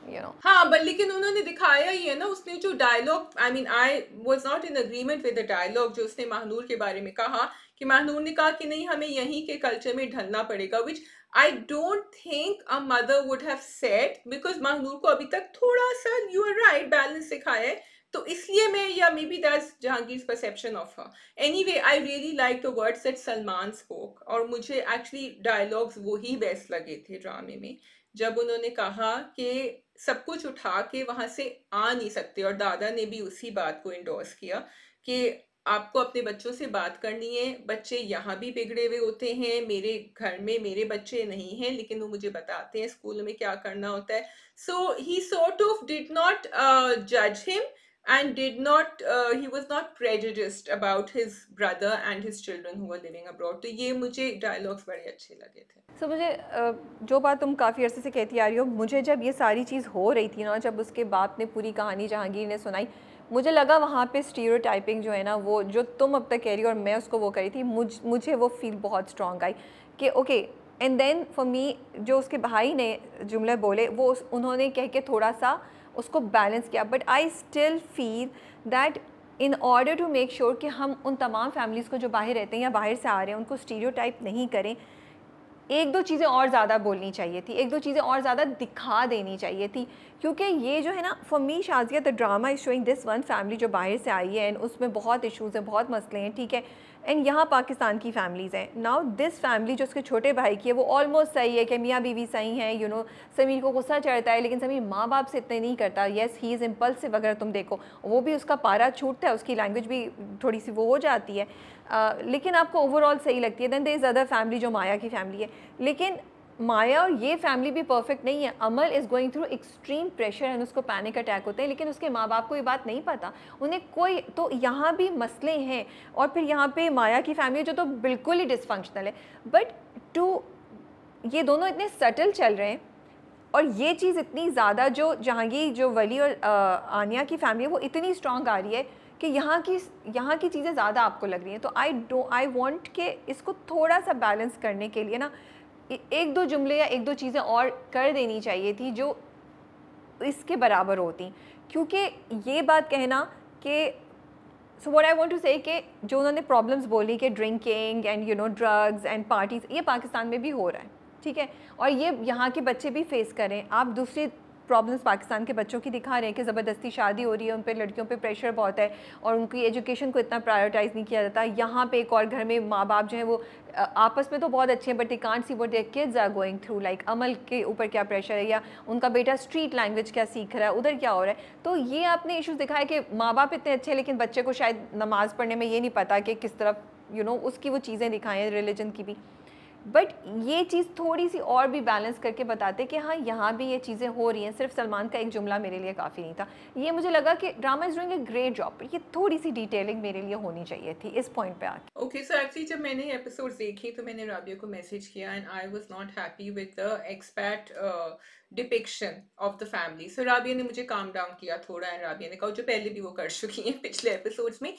हाँ, बट लेकिन उन्होंने दिखाया ही है ना, उसने जो dialogue, I mean I was not in agreement with the dialogue जो उसने महानूर के बारे में कहा, कि महानूर ने कहा कि नहीं हमें यहीं के कल्चर में ढलना पड़ेगा, which I don't think a mother would have said, because Mahnoor को अभी तक थोड़ा सा, यू आर राइट, बैलेंस सिखाया है, तो इसलिए मैं, या maybe that's Jahangir's perception of her. Anyway, I really like the words that Salman spoke, और मुझे एक्चुअली डायलॉग्स वही बेस्ट लगे थे ड्रामे में, जब उन्होंने कहा कि सब कुछ उठा के वहां से आ नहीं सकते, और दादा ने भी उसी बात को इंडोर्स किया कि आपको अपने बच्चों से बात करनी है, बच्चे यहाँ भी बिगड़े हुए होते हैं, मेरे घर में मेरे बच्चे नहीं हैं लेकिन वो मुझे बताते हैं स्कूल में क्या करना होता है। सो ही सॉर्ट ऑफ डिड नॉट जज him and did not he was not prejudiced about his brother and his children who were living abroad. तो ये मुझे डायलॉग्स बड़े अच्छे लगे थे। सो मुझे जो बात तुम काफ़ी अरसे से कहती आ रही हो, मुझे जब ये सारी चीज़ हो रही थी ना, जब उसके बाप ने पूरी कहानी जहांगीर ने सुनाई, मुझे लगा वहाँ पे स्टीरियोटाइपिंग जो है ना, वो जो तुम अब तक कह रही हो और मैं उसको वो करी थी, मुझे वो फील बहुत स्ट्रॉन्ग आई कि okay. And then for me जो उसके भाई ने जुमले बोले वो उन्होंने कह के थोड़ा सा उसको बैलेंस किया, but I still feel that in order to make sure कि हम उन तमाम फैमिलीज़ को जो बाहर रहते हैं या बाहर से आ रहे हैं उनको स्टीरियोटाइप नहीं करें, एक दो चीज़ें और ज़्यादा बोलनी चाहिए थी, एक दो चीज़ें और ज़्यादा दिखा देनी चाहिए थी, क्योंकि ये जो है ना, for me Shazia the drama is showing this one family जो बाहर से आई है एंड उसमें बहुत इश्यूज़ हैं, बहुत मसले हैं, ठीक है, एंड यहाँ पाकिस्तान की फैमिलीज़ हैं। नाउ दिस फैमिली जो उसके छोटे भाई की है वो ऑलमोस्ट सही है कि मियाँ बीवी सही हैं, समीर को गुस्सा चढ़ता है लेकिन समीर माँ बाप से इतने नहीं करता, येस ही इज़ इम्पल्सिव, अगर तुम देखो वो भी उसका पारा छूटता है, उसकी लैंग्वेज भी थोड़ी सी वो हो जाती है, लेकिन आपको ओवरऑल सही लगती है। Than there is other family जो माया की फैमिली है, लेकिन माया और ये फैमिली भी परफेक्ट नहीं है। Amal is going through extreme pressure and उसको पैनिक अटैक होते हैं, लेकिन उसके माँ बाप को ये बात नहीं पता, उन्हें कोई, तो यहाँ भी मसले हैं। और फिर यहाँ पे माया की फैमिली जो तो बिल्कुल ही डिसफंक्शनल है, बट ये दोनों इतने सटल चल रहे हैं और ये चीज़ इतनी ज़्यादा जो जहांगीर जो वली और आनिया की फैमिली है वो इतनी स्ट्रॉन्ग आ रही है कि यहाँ की चीज़ें ज़्यादा आपको लग रही हैं। तो आई वॉन्ट कि इसको थोड़ा सा बैलेंस करने के लिए ना एक दो जुमले या एक दो चीज़ें और कर देनी चाहिए थी जो इसके बराबर होती, क्योंकि ये बात कहना कि so what I want to say कि जो उन्होंने प्रॉब्लम्स बोली कि drinking and drugs and parties, ये पाकिस्तान में भी हो रहा है, ठीक है, और ये यहाँ के बच्चे भी फेस करें। आप दूसरी प्रॉब्लम्स पाकिस्तान के बच्चों की दिखा रहे हैं कि ज़बरदस्ती शादी हो रही है, उन पर लड़कियों पे प्रेशर बहुत है और उनकी एजुकेशन को इतना प्रायोरिटाइज़ नहीं किया जाता। यहाँ पे एक और घर में माँ बाप जो हैं वो आपस में तो बहुत अच्छे हैं, but they can't see what their kids are going through, like Amal के ऊपर क्या प्रेशर है या उनका बेटा स्ट्रीट लैंग्वेज क्या सीख रहा है, उधर क्या हो रहा है। तो ये आपने इशूज़ दिखाया कि माँ बाप इतने अच्छे हैं लेकिन बच्चे को शायद नमाज़ पढ़ने में ये नहीं पता कि किस तरफ उसकी वो चीज़ें दिखाएँ रिलीजन की भी। बट ये चीज़ थोड़ी सी और भी बैलेंस करके बताते कि हाँ यहाँ भी ये चीज़ें हो रही हैं, सिर्फ सलमान का एक जुमला मेरे लिए काफ़ी नहीं था। ये मुझे लगा कि drama is doing a great job, ये थोड़ी सी डिटेलिंग मेरे लिए होनी चाहिए थी इस पॉइंट पे आके। ओके, सो एक्चुअली जब मैंने एपिसोड्स देखी तो मैंने राबिया को मैसेज किया and I was not happy with the expat depiction of the family. So Rabia ने मुझे काम डाउन किया थोड़ा एंड राबिया ने कहा, जो पहले भी वो कर चुकी हैं पिछले एपिसोड्स में,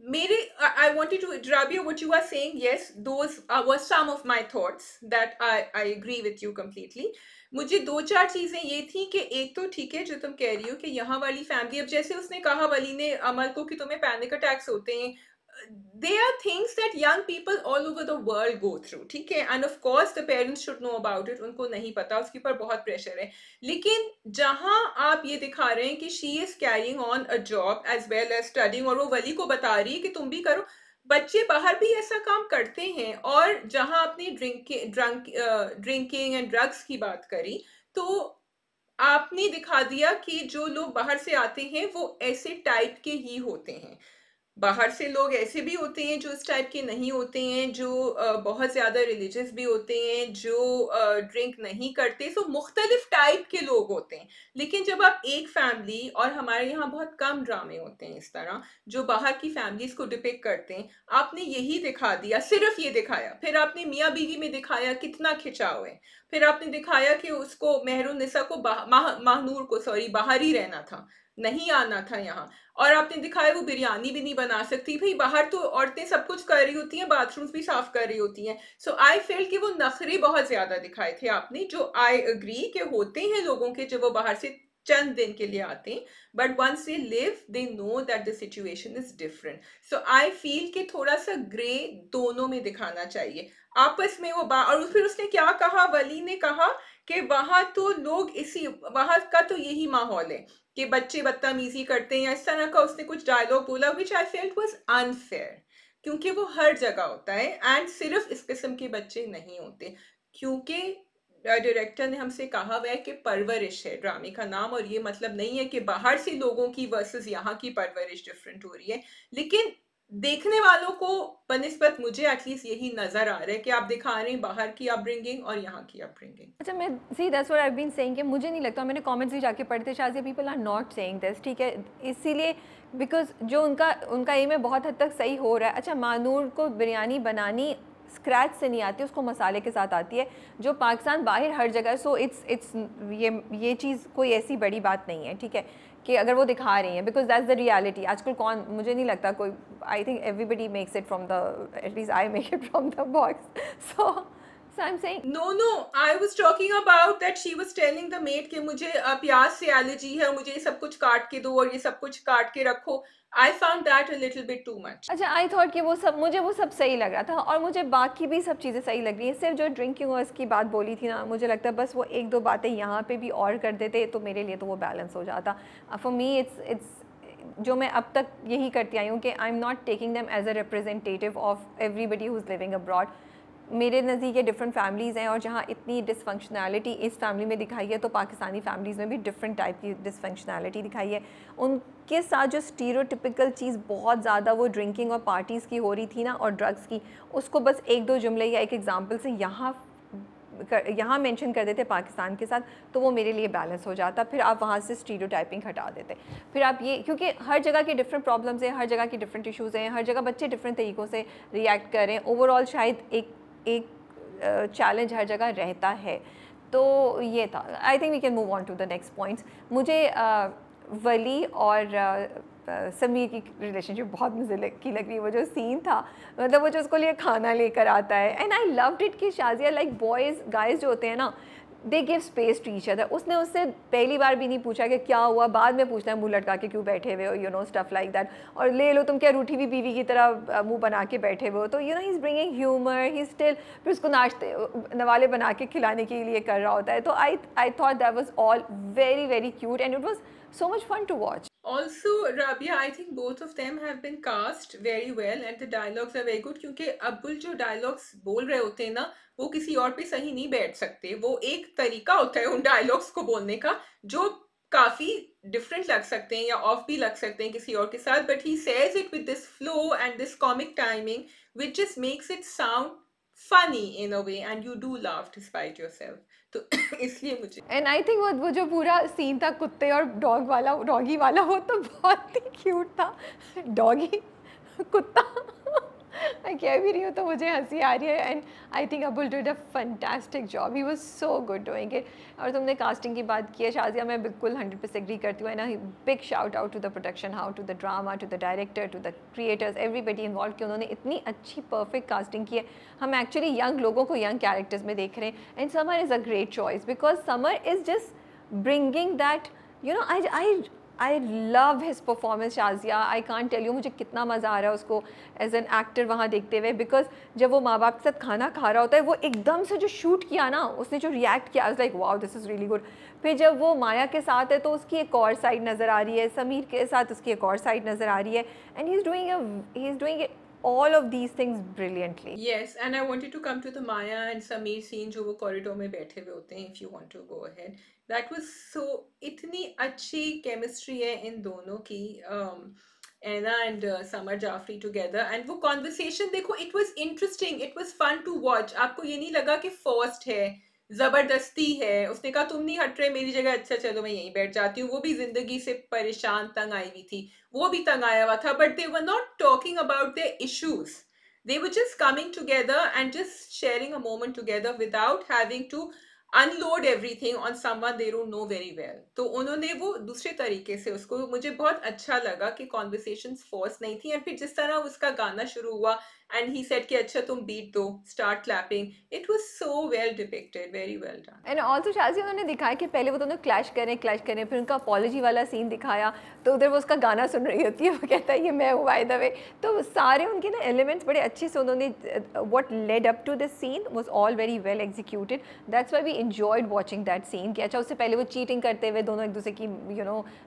मेरे I wanted to, Rabia, what you are saying, yes, those were some of my thoughts that I agree with you completely. मुझे दो चार चीजें ये थी कि एक तो ठीक है जो तुम कह रही हो कि यहाँ वाली फैमिली, अब जैसे उसने कहा वली ने अमल को कि तुम्हें पैनिक अटैक्स होते हैं, they are things that young people all over the world go through, ठीक है, and of course the parents should know about it, उनको नहीं पता, उसके ऊपर बहुत प्रेशर है, लेकिन जहां आप ये दिखा रहे हैं कि she is carrying on a job as well as studying, और वो वली को बता रही है कि तुम भी करो, बच्चे बाहर भी ऐसा काम करते हैं, और जहां आपने ड्रिंकिंग एंड ड्रग्स की बात करी, तो आपने दिखा दिया कि जो लोग बाहर से आते हैं वो ऐसे टाइप के ही होते हैं। बाहर से लोग ऐसे भी होते हैं जो इस टाइप के नहीं होते हैं, जो बहुत ज़्यादा रिलीजियस भी होते हैं, जो ड्रिंक नहीं करते, सो मुख्तलिफ टाइप के लोग होते हैं। लेकिन जब आप एक फैमिली, और हमारे यहाँ बहुत कम ड्रामे होते हैं इस तरह जो बाहर की फैमिलीज को डिपिक्ट करते हैं, आपने यही दिखा दिया, सिर्फ ये दिखाया, फिर आपने मियाँ बीवी में दिखाया कितना खिंचाव है, फिर आपने दिखाया कि उसको मेहरुन्निसा को महानूर को बाहर ही रहना था, नहीं आना था यहाँ, और आपने दिखाया वो बिरयानी भी नहीं बना सकती। भाई बाहर तो औरतें सब कुछ कर रही होती हैं, बाथरूम्स भी साफ कर रही होती हैं। सो आई फील कि वो नखरे बहुत ज्यादा दिखाए थे आपने, जो आई अग्री के होते हैं लोगों के जब वो बाहर से चंद दिन के लिए आते हैं, but once they live they know that the situation is different. So I feel कि थोड़ा सा ग्रे दोनों में दिखाना चाहिए आपस में वो और फिर उसने क्या कहा, वली ने कहा कि वहां तो लोग इसी, वहां का तो यही माहौल है कि बच्चे बदतमीजी करते हैं, इस तरह का उसने कुछ डायलॉग बोला विच आई फेल्ट वाज अनफेयर, क्योंकि वो हर जगह होता है, एंड सिर्फ इस किस्म के बच्चे नहीं होते, क्योंकि डायरेक्टर ने हमसे कहा हुआ है कि परवरिश है ड्रामे का नाम, और ये मतलब नहीं है कि बाहर से लोगों की वर्सेस यहाँ की परवरिश डिफरेंट हो रही है, लेकिन देखने वालों को बनिस्बत मुझे एटलीस्ट यही नजर आ रहा है कि आप दिखा रहे हैं बाहर की अपब्रिंगिंग और यहाँ की अपब्रिंगिंग। अच्छा, मैं see that's what I have been saying कि मुझे नहीं लगता, मैंने कमेंट्स भी जाके पढ़े थे, शायद people are not saying this, ठीक है, इसीलिए बिकॉज जो उनका एम है बहुत हद तक सही हो रहा है। अच्छा, मानूर को बिरयानी बनानी स्क्रैच से नहीं आती, उसको मसाले के साथ आती है, जो पाकिस्तान बाहर हर जगह, सो इट्स ये चीज़ कोई ऐसी बड़ी बात नहीं है, ठीक है, कि अगर वो दिखा रही हैं, बिकॉज दैट्स द रियलिटी। आजकल कौन, मुझे नहीं लगता कोई, I think everybody makes it from the, at least I make it from the box, so I'm saying no, I was talking about that she was telling the maid कि मुझे प्याज से एलर्जी है, मुझे ये सब कुछ काट के दो और ये सब कुछ काट के रखो। I found that a little bit too much. अच्छा, आई थॉट कि मुझे वो सब सही लग रहा था, और मुझे बाकी भी सब चीज़ें सही लग रही हैं, सिर्फ जो ड्रिंकिंग और इसकी बात बोली थी ना, मुझे लगता है बस वो एक दो बातें यहाँ पे भी और कर देते तो मेरे लिए तो वो बैलेंस हो जाता। फॉर मी इट्स जो मैं अब तक यही करती आई हूँ कि I am not taking them as a representative of everybody who is living abroad. मेरे नज़दीक डिफरेंट फैमिलीज़ हैं, और जहाँ इतनी डिसफंक्शनैलिटी इस फैमिली में दिखाई है, तो पाकिस्तानी फैमिलीज़ में भी डिफरेंट टाइप की डिसफंक्शनैलिटी दिखाई है। उनके साथ जो स्टीरियोटिपिकल चीज़ बहुत ज़्यादा वो ड्रिंकिंग और पार्टीज़ की हो रही थी ना, और ड्रग्स की, उसको बस एक दो जुमले या एक एग्जांपल से यहाँ मेंशन कर देते पाकिस्तान के साथ, तो वो मेरे लिए बैलेंस हो जाता। फिर आप वहाँ से स्टीरियोटाइपिंग हटा देते, फिर आप ये, क्योंकि हर जगह के डिफरेंट प्रॉब्लम्स हैं, हर जगह की डिफरेंट इश्यूज़ हैं, हर जगह बच्चे डिफरेंट तरीक़ों से रिएक्ट कर रहे हैं, ओवरऑल शायद एक चैलेंज हर जगह रहता है। तो ये था। I think we can move on to the next points. मुझे वली और समीर की रिलेशनशिप बहुत मज़े की लग रही है। वो जो सीन था, मतलब वो जो उसको लिए खाना लेकर आता है, एंड आई लव्ड इट कि शाज़िया लाइक बॉयज़ गाइज जो होते हैं ना, they give space to each other. उसने उससे पहली बार भी नहीं पूछा कि क्या हुआ, बाद में पूछना है मुँह लटका के क्यों बैठे हुए हो, you know, stuff like that. और ले लो तुम क्या रूठी हुई बीवी की तरह मुंह बना के बैठे हुए हो, तो you know he is bringing humour, he still, फिर उसको नाश्ते नवाले बना के खिलाने के लिए कर रहा होता है। तो आई thought that was all very very cute and it was so much fun to watch. Also, Rabia, I think both of them have been cast very well and the dialogues are very good, क्योंकि अब्बुल जो dialogues बोल रहे होते हैं ना, वो किसी और पे सही नहीं बैठ सकते। वो एक तरीका होता है उन dialogues को बोलने का जो काफ़ी different लग सकते हैं या off भी लग सकते हैं किसी और के साथ, but he says it with this flow and this comic timing which just makes it sound funny in a way and you do laugh despite yourself. तो इसलिए मुझे, एंड आई थिंक वो जो पूरा सीन था कुत्ते और डॉगी वाला, वो तो बहुत ही क्यूट था। डॉगी, कुत्ता, मैं कह भी रही हूँ तो मुझे हंसी आ रही है। And I think Abul did a fantastic job, he was so good doing it. और तुमने कास्टिंग की बात की है शाज़िया, मैं बिल्कुल 100% एग्री करती हूँ। And big shout out to the production house, to the drama, to the director, to the creators, everybody involve कि उन्होंने इतनी अच्छी परफेक्ट कास्टिंग की है। हम एक्चुअली यंग लोगों को यंग कैरेक्टर्स में देख रहे हैं, and Samar is a great choice because Samar is just bringing that, you know, I love his performance Shazia, I can't tell you मुझे कितना मज़ा आ रहा है उसको एज एन एक्टर वहाँ देखते हुए, बिकॉज जब वो माँ बाप के साथ खाना खा रहा होता है, वो एकदम से जो शूट किया ना, उसने जो रिएक्ट किया, I like wow this is really good. फिर जब वो माया के साथ है तो उसकी एक और साइड नज़र आ रही है, समीर के साथ उसकी एक और साइड नज़र आ रही है, and he is doing all of these things brilliantly. Yes, and I wanted to come to the Maya and Sameer scene जो वो कॉरिडोर में बैठे हुए होते हैं, if you want to go ahead. That was so, इतनी अच्छी केमिस्ट्री है इन दोनों की, Ana and Samar Jafri together, and वो कॉन्वर्सेशन देखो, it was interesting, it was fun to watch. आपको ये नहीं लगा कि फोर्स्ड है, जबरदस्ती है। उसने कहा तुम नहीं हट रहे मेरी जगह, अच्छा चलो मैं यहीं बैठ जाती हूँ। वो भी जिंदगी से परेशान तंग आई हुई थी, वो भी तंग आया हुआ था, but they were not talking about their issues. They were just coming together and just sharing a moment together without having to unload everything on someone they don't know very well. तो उन्होंने वो दूसरे तरीके से उसको, मुझे बहुत अच्छा लगा कि कॉन्वर्सेशंस फोर्स नहीं थी। एंड फिर जिस तरह उसका गाना शुरू हुआ एंड ही सेड कि अच्छा तुम बीट दो, start clapping, it was so well depicted, very well done. And also Shaji उन्होंने दिखाया कि पहले वो दोनों क्लैश करें, फिर उनका अपॉलॉजी वाला सीन दिखाया, तो उधर वो उसका गाना सुन रही होती है, वो कहता है ये मैं हूँ बाय द वे। तो सारे उनके ना एलिमेंट्स बड़े अच्छे से उन्होंने, what led up to this scene was all very well executed, that's why we enjoyed watching that scene. कि अच्छा उससे पहले वो चीटिंग करते हुए दोनों एक दूसरे की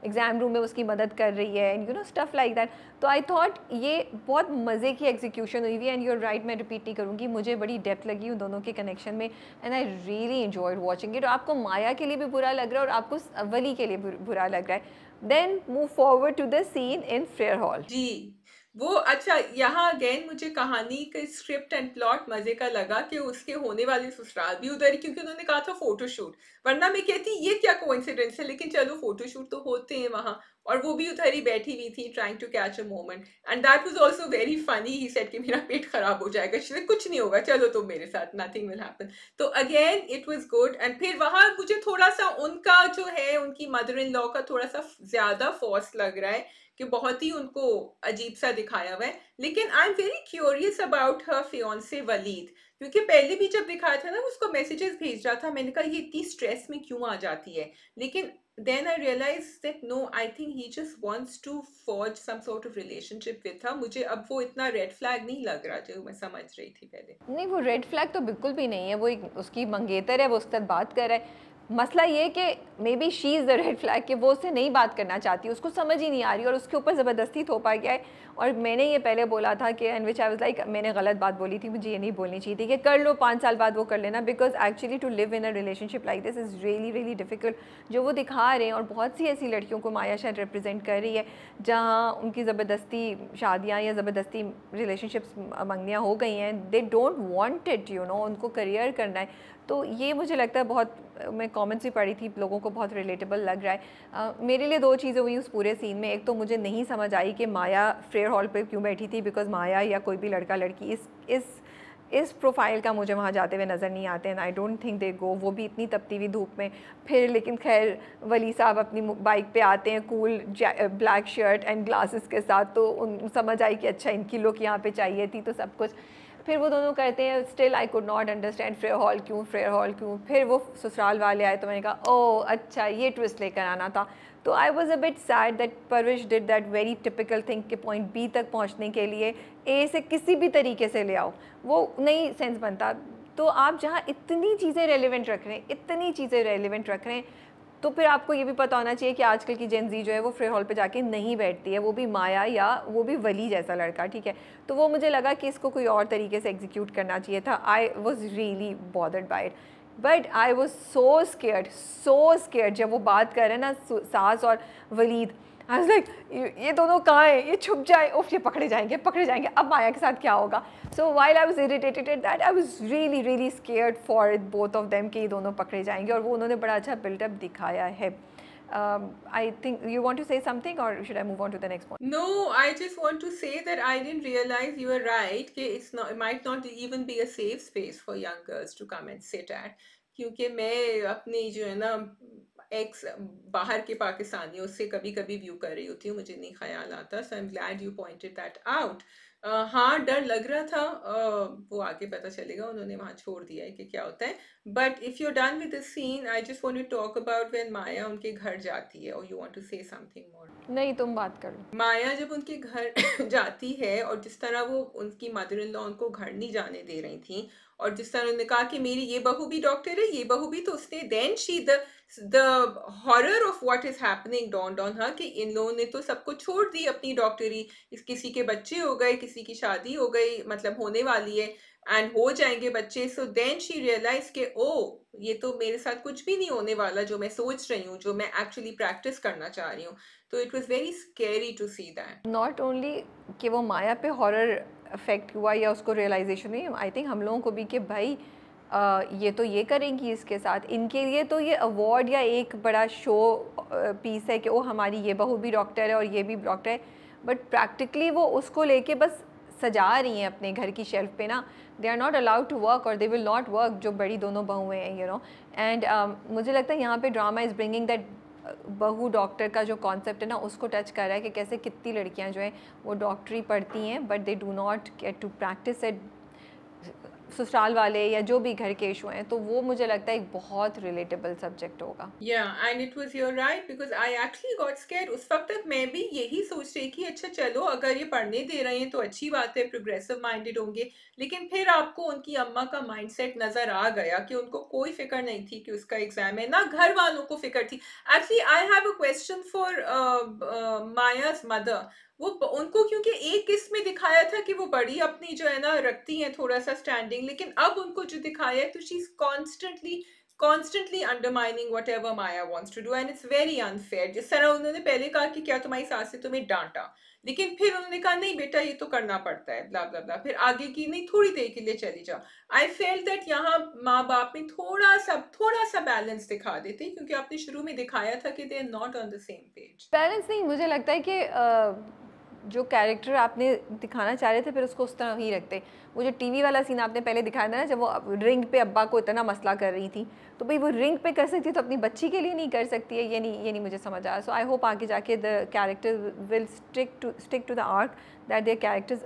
एग्जाम रूम में उसकी मदद कर रही है, एंड स्टफ लाइक दैट। तो आई थॉट ये बहुत मज़े की एग्जीक्यूशन हुई हुई है, एंड यूर राइट, मैं रिपीट नहीं करूँगी, मुझे बड़ी डेप्थ लगी उन दोनों के कनेक्शन में, and I really enjoyed watching it. आपको माया के लिए भी बुरा लग रहा है और आपको वली के लिए बुरा लग रहा है। Then move forward to the scene in fair hall. जी, वो अच्छा, यहाँ अगेन मुझे कहानी का स्क्रिप्ट एंड प्लॉट मजे का लगा कि उसके होने वाले ससुराल भी उधर ही, क्योंकि उन्होंने कहा था फोटोशूट, वरना मैं कहती ये क्या कोइंसिडेंस है, लेकिन चलो फोटोशूट तो होते हैं वहाँ, और वो भी उधर ही बैठी हुई थी trying to catch a moment, and that was also very funny. He said कि मेरा पेट खराब हो जाएगा, शी सेड कुछ नहीं होगा, चलो तुम मेरे साथ, नथिंग विल हैपन। तो again it was good. And फिर वहाँ मुझे थोड़ा सा उनका जो है, उनकी मदर इन लॉ का थोड़ा सा ज्यादा फोर्स लग रहा है, कि बहुत ही उनको अजीब सा दिखाया हुआ है। लेकिन I am very curious about her fiance Waleed, क्योंकि पहले भी जब दिखाया था ना, उसको मैसेजेस भेज रहा था, मैंने कहा ये इतनी स्ट्रेस में क्यों आ जाती है, लेकिन then I realized that no, I think he just wants to forge some sort of relationship with her. मुझे अब वो इतना रेड फ्लैग नहीं लग रहा जो मैं समझ रही थी पहले। नहीं, वो रेड फ्लैग तो बिल्कुल भी नहीं है, वो एक उसकी मंगेतर है, वो उसके साथ बात कर रहा है। मसला ये कि may be she is the red flag, कि वो उससे नहीं बात करना चाहती, उसको समझ ही नहीं आ रही, और उसके ऊपर ज़बरदस्ती थोपा गया है। और मैंने ये पहले बोला था कि and which I was like, मैंने गलत बात बोली थी, मुझे ये नहीं बोलनी चाहिए थी कि कर लो 5 साल बाद वो कर लेना, because actually to live in a relationship like this is really really difficult. जो वो दिखा रहे हैं, और बहुत सी ऐसी लड़कियों को माया शायद रिप्रेजेंट कर रही है, जहाँ उनकी ज़बरदस्ती शादियाँ या ज़बरदस्ती रिलेशनशिप्स मंगनियाँ हो गई हैं, दे डोंट वांट इट, उनको करियर करना है। तो ये मुझे लगता है बहुत, मैं कमेंट्स भी पढ़ी थी, लोगों को बहुत रिलेटेबल लग रहा है। मेरे लिए 2 चीज़ें हुई उस पूरे सीन में। एक तो मुझे नहीं समझ आई कि माया फेयर हॉल पे क्यों बैठी थी, बिकॉज माया या कोई भी लड़का लड़की इस प्रोफाइल का मुझे वहाँ जाते हुए नज़र नहीं आते, and I don't think they go, वो भी इतनी तपती हुई धूप में। फिर लेकिन खैर वली साहब अपनी बाइक पे आते हैं, cool black shirt and glasses के साथ, तो उन समझ आई कि अच्छा इनकी लुक यहाँ पे चाहिए थी, तो सब कुछ। फिर वो दोनों करते हैं, still I could not understand fair hall क्यों। फिर वो ससुराल वाले आए, तो मैंने कहा ओह अच्छा ये ट्विस्ट लेकर आना था। तो I was a bit sad that Parwarish did that very typical thing कि पॉइंट बी तक पहुंचने के लिए ए से किसी भी तरीके से ले आओ, वो नहीं सेंस बनता। तो आप जहाँ इतनी चीज़ें रेलिवेंट रख रहे हैं, तो फिर आपको ये भी पता होना चाहिए कि आजकल की जेन जी जो है वो फेयर हॉल पे जाके नहीं बैठती है, वो भी माया या वो भी वली जैसा लड़का, ठीक है। तो वो मुझे लगा कि इसको कोई और तरीके से एग्जीक्यूट करना चाहिए था। I was really bothered by it, but I was so scared जब वो बात कर रहे हैं ना सास और वलीद। आई वाज लाइक ये दोनों कहाँ हैं, ये छुप जाए, उफ ये पकड़े जाएंगे, अब माया के साथ क्या होगा। So while I was irritated at that, I was really scared for both of them कि ये दोनों पकड़े जाएंगे, और वो उन्होंने बड़ा अच्छा बिल्डअप दिखाया है। I think you want to say something, or should I move on to the next point? No, I just want to say that I didn't realize you were right कि it might not even be a safe space for young girls to come and sit at, क्योंकि मैं अपनी जो है ना एक्स बाहर के पाकिस्तानियों से कभी कभी व्यू कर रही होती हूँ, मुझे नहीं ख्याल आता। So I am glad you pointed that out. हाँ, डर लग रहा था। वो आगे पता चलेगा, उन्होंने वहाँ छोड़ दिया है कि क्या होता है। But if you done with this scene, I just want to talk about when Maya उनके घर जाती है, और you want to say something more. नहीं, तुम बात कर लो। माया जब उनके घर जाती है, और जिस तरह वो उनकी मदर इन लॉ उनको घर नहीं जाने दे रही थी, और जिस तरह उन्होंने कहा कि मेरी ये बहू भी डॉक्टर है, ये बहू भी, तो उसने then she the horror of what is happening dawned on her, कि इन लोगों ने तो सबको छोड़ दी अपनी डॉक्टरी, इस किसी के बच्चे हो गए, किसी की शादी हो गई, मतलब होने वाली है, एंड हो जाएंगे बच्चे। सो देन शी रियलाइज के ओ, ये तो मेरे साथ कुछ भी नहीं होने वाला, जो मैं सोच रही हूँ, जो मैं एक्चुअली प्रैक्टिस करना चाह रही हूँ। तो it was very scary to see that. Not only कि वो माया पे हॉरर इफेक्ट हुआ या उसको रियलाइजेशन हुई, आई थिंक हम लोगों को भी कि भाई ये तो ये करेंगी इसके साथ, इनके लिए तो ये अवार्ड या एक बड़ा शो पीस है कि वो हमारी ये बहू भी डॉक्टर है और ये भी डॉक्टर है, बट प्रैक्टिकली वो उसको लेके बस सजा रही हैं अपने घर की शेल्फ पे ना। They are not allowed to work और दे विल नॉट वर्क, जो बड़ी दोनों बहुएँ हैं, यू नो। एंड मुझे लगता है यहाँ पे ड्रामा इज़ ब्रिंगिंग दैट बहू डॉक्टर का जो कॉन्सेप्ट है ना, उसको टच कर रहा है कि कैसे कितनी लड़कियां जो हैं वो डॉक्टरी पढ़ती हैं but they do not get to practise at ससुराल वाले या जो भी घर के इशू हैं। तो वो मुझे लगता है एक बहुत रिलेटेबल सब्जेक्ट होगा। Yeah, and it was you're right because I actually got scared. उस वक्त तक मैं भी यही सोच रही कि अच्छा चलो, अगर ये पढ़ने दे रहे हैं तो अच्छी बात है, प्रोग्रेसिव माइंडेड होंगे। लेकिन फिर आपको उनकी अम्मा का माइंडसेट नजर आ गया कि उनको कोई फिक्र नहीं थी कि उसका एग्जाम है, ना घर वालों को फिक्र थी। Actually I have a question for Maya's mother. वो उनको क्योंकि एक किस में दिखाया था कि वो बड़ी अपनी जो है ना रखती हैं थोड़ा सा स्टैंडिंग, लेकिन अब उनको जो दिखाया है तो she is constantly undermining whatever Maya wants to do, and it's very unfair। जिस तरह उन्होंने पहले कहा कि क्या तुम्हारी सास ने तुम्हें डांटा, लेकिन फिर उन्होंने कहा नहीं बेटा ये तो करना पड़ता है, ब्ला ब्ला ब्ला, फिर आगे की नहीं थोड़ी देर के लिए चली जाओ। आई फेल दैट यहाँ माँ बाप में थोड़ा सा बैलेंस दिखा देते, क्योंकि आपने शुरू में दिखाया था कि they are not on the same page. Balance नहीं, मुझे लगता है कि जो कैरेक्टर आपने दिखाना चाह रहे थे फिर उसको उस तरह ही रखते। वो जो टीवी वाला सीन आपने पहले दिखाया था ना, जब वो रिंग पे अब्बा को इतना मसला कर रही थी, तो भाई वो रिंग पे कर सकती है तो अपनी बच्ची के लिए नहीं कर सकती है, ये नहीं मुझे समझ आया। सो आई होप आगे जाके the character will stick to the arc that their characters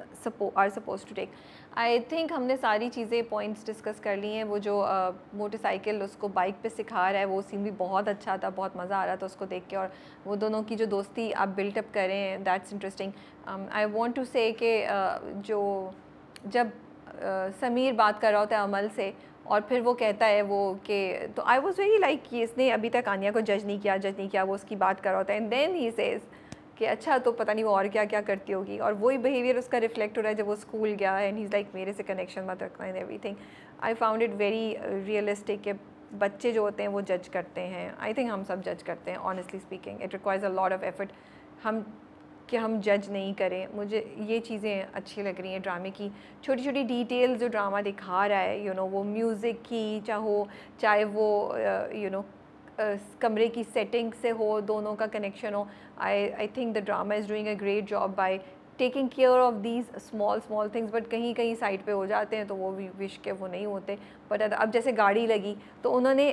are suppose to take. I think हमने सारी चीज़ें पॉइंट्स डिस्कस कर ली हैं। वो जो मोटरसाइकिल उसको बाइक पे सिखा रहा है वो सीन भी बहुत अच्छा था, बहुत मज़ा आ रहा था उसको देख के, और वो दोनों की जो दोस्ती आप बिल्टअप करें that's interesting. I want to say कि जो जब समीर बात कर रहा होता है अमल से और फिर वो कहता है वो कि, तो आई वाज वेरी लाइक कि इसने अभी तक आनिया को जज नहीं किया, वो उसकी बात कर रहा होता है एंड देन ही सेज कि अच्छा तो पता नहीं वो और क्या क्या करती होगी, और वही बिहेवियर उसका रिफ्लेक्ट हो रहा है जब वो स्कूल गया एंड ही इज़ लाइक मेरे से कनेक्शन मत रखना and everything. I found it very realistic कि बच्चे जो होते हैं वो जज करते हैं। आई थिंक हम सब जज करते हैं, honestly speaking it requires a lot of effort हम जज नहीं करें। मुझे ये चीज़ें अच्छी लग रही हैं ड्रामे की, छोटी छोटी डिटेल्स जो ड्रामा दिखा रहा है, यू नो, वो म्यूज़िक की चाहे वो यू नो कमरे की सेटिंग से हो, दोनों का कनेक्शन हो। I think the drama is doing a great job by taking care of these small things, but कहीं कहीं साइड पे हो जाते हैं तो वो भी विश के वो नहीं होते। बट अब जैसे गाड़ी लगी तो उन्होंने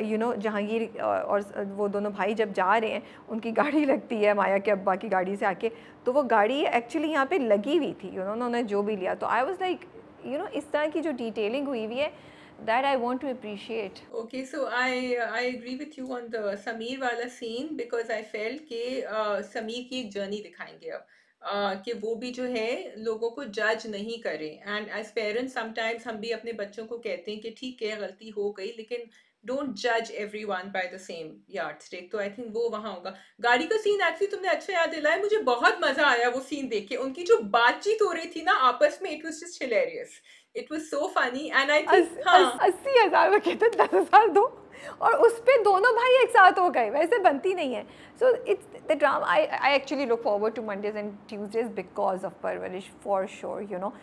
यू नो जहांगीर और वो दोनों भाई जब जा रहे हैं उनकी गाड़ी लगती है माया के अब्बा की गाड़ी से आके, तो वो गाड़ी एक्चुअली यहाँ पे लगी हुई थी, यू नो, उन्होंने जो भी लिया। तो I was like, you know, इस तरह की जो डिटेलिंग हुई हुई है that I want to appreciate. Okay, so I agree with you on the Sameer वाला सीन, because I felt कि समीर की एक जर्नी दिखाएंगे अब, कि वो भी जो है लोगों को जज नहीं करे। एंड एज पेरेंट्स समटाइम्स हम भी अपने बच्चों को कहते हैं कि ठीक है गलती हो गई, लेकिन डोंट जज everyone by the same yard stick. तो आई थिंक वो वहाँ होगा। गाड़ी का सीन एक्चुअली तुमने अच्छा याद दिलाया, मुझे बहुत मजा आया वो सीन देख के, उनकी जो बातचीत हो रही थी ना आपस में, it was just hilarious, it was so funny. And I think हाँ 80,000 में कहते 10,000 दो और उस पे दोनों भाई एक साथ हो गए, वैसे बनती नहीं है। So it's the drama. I actually look forward to Mondays and Tuesdays because of Parwarish for sure, you know.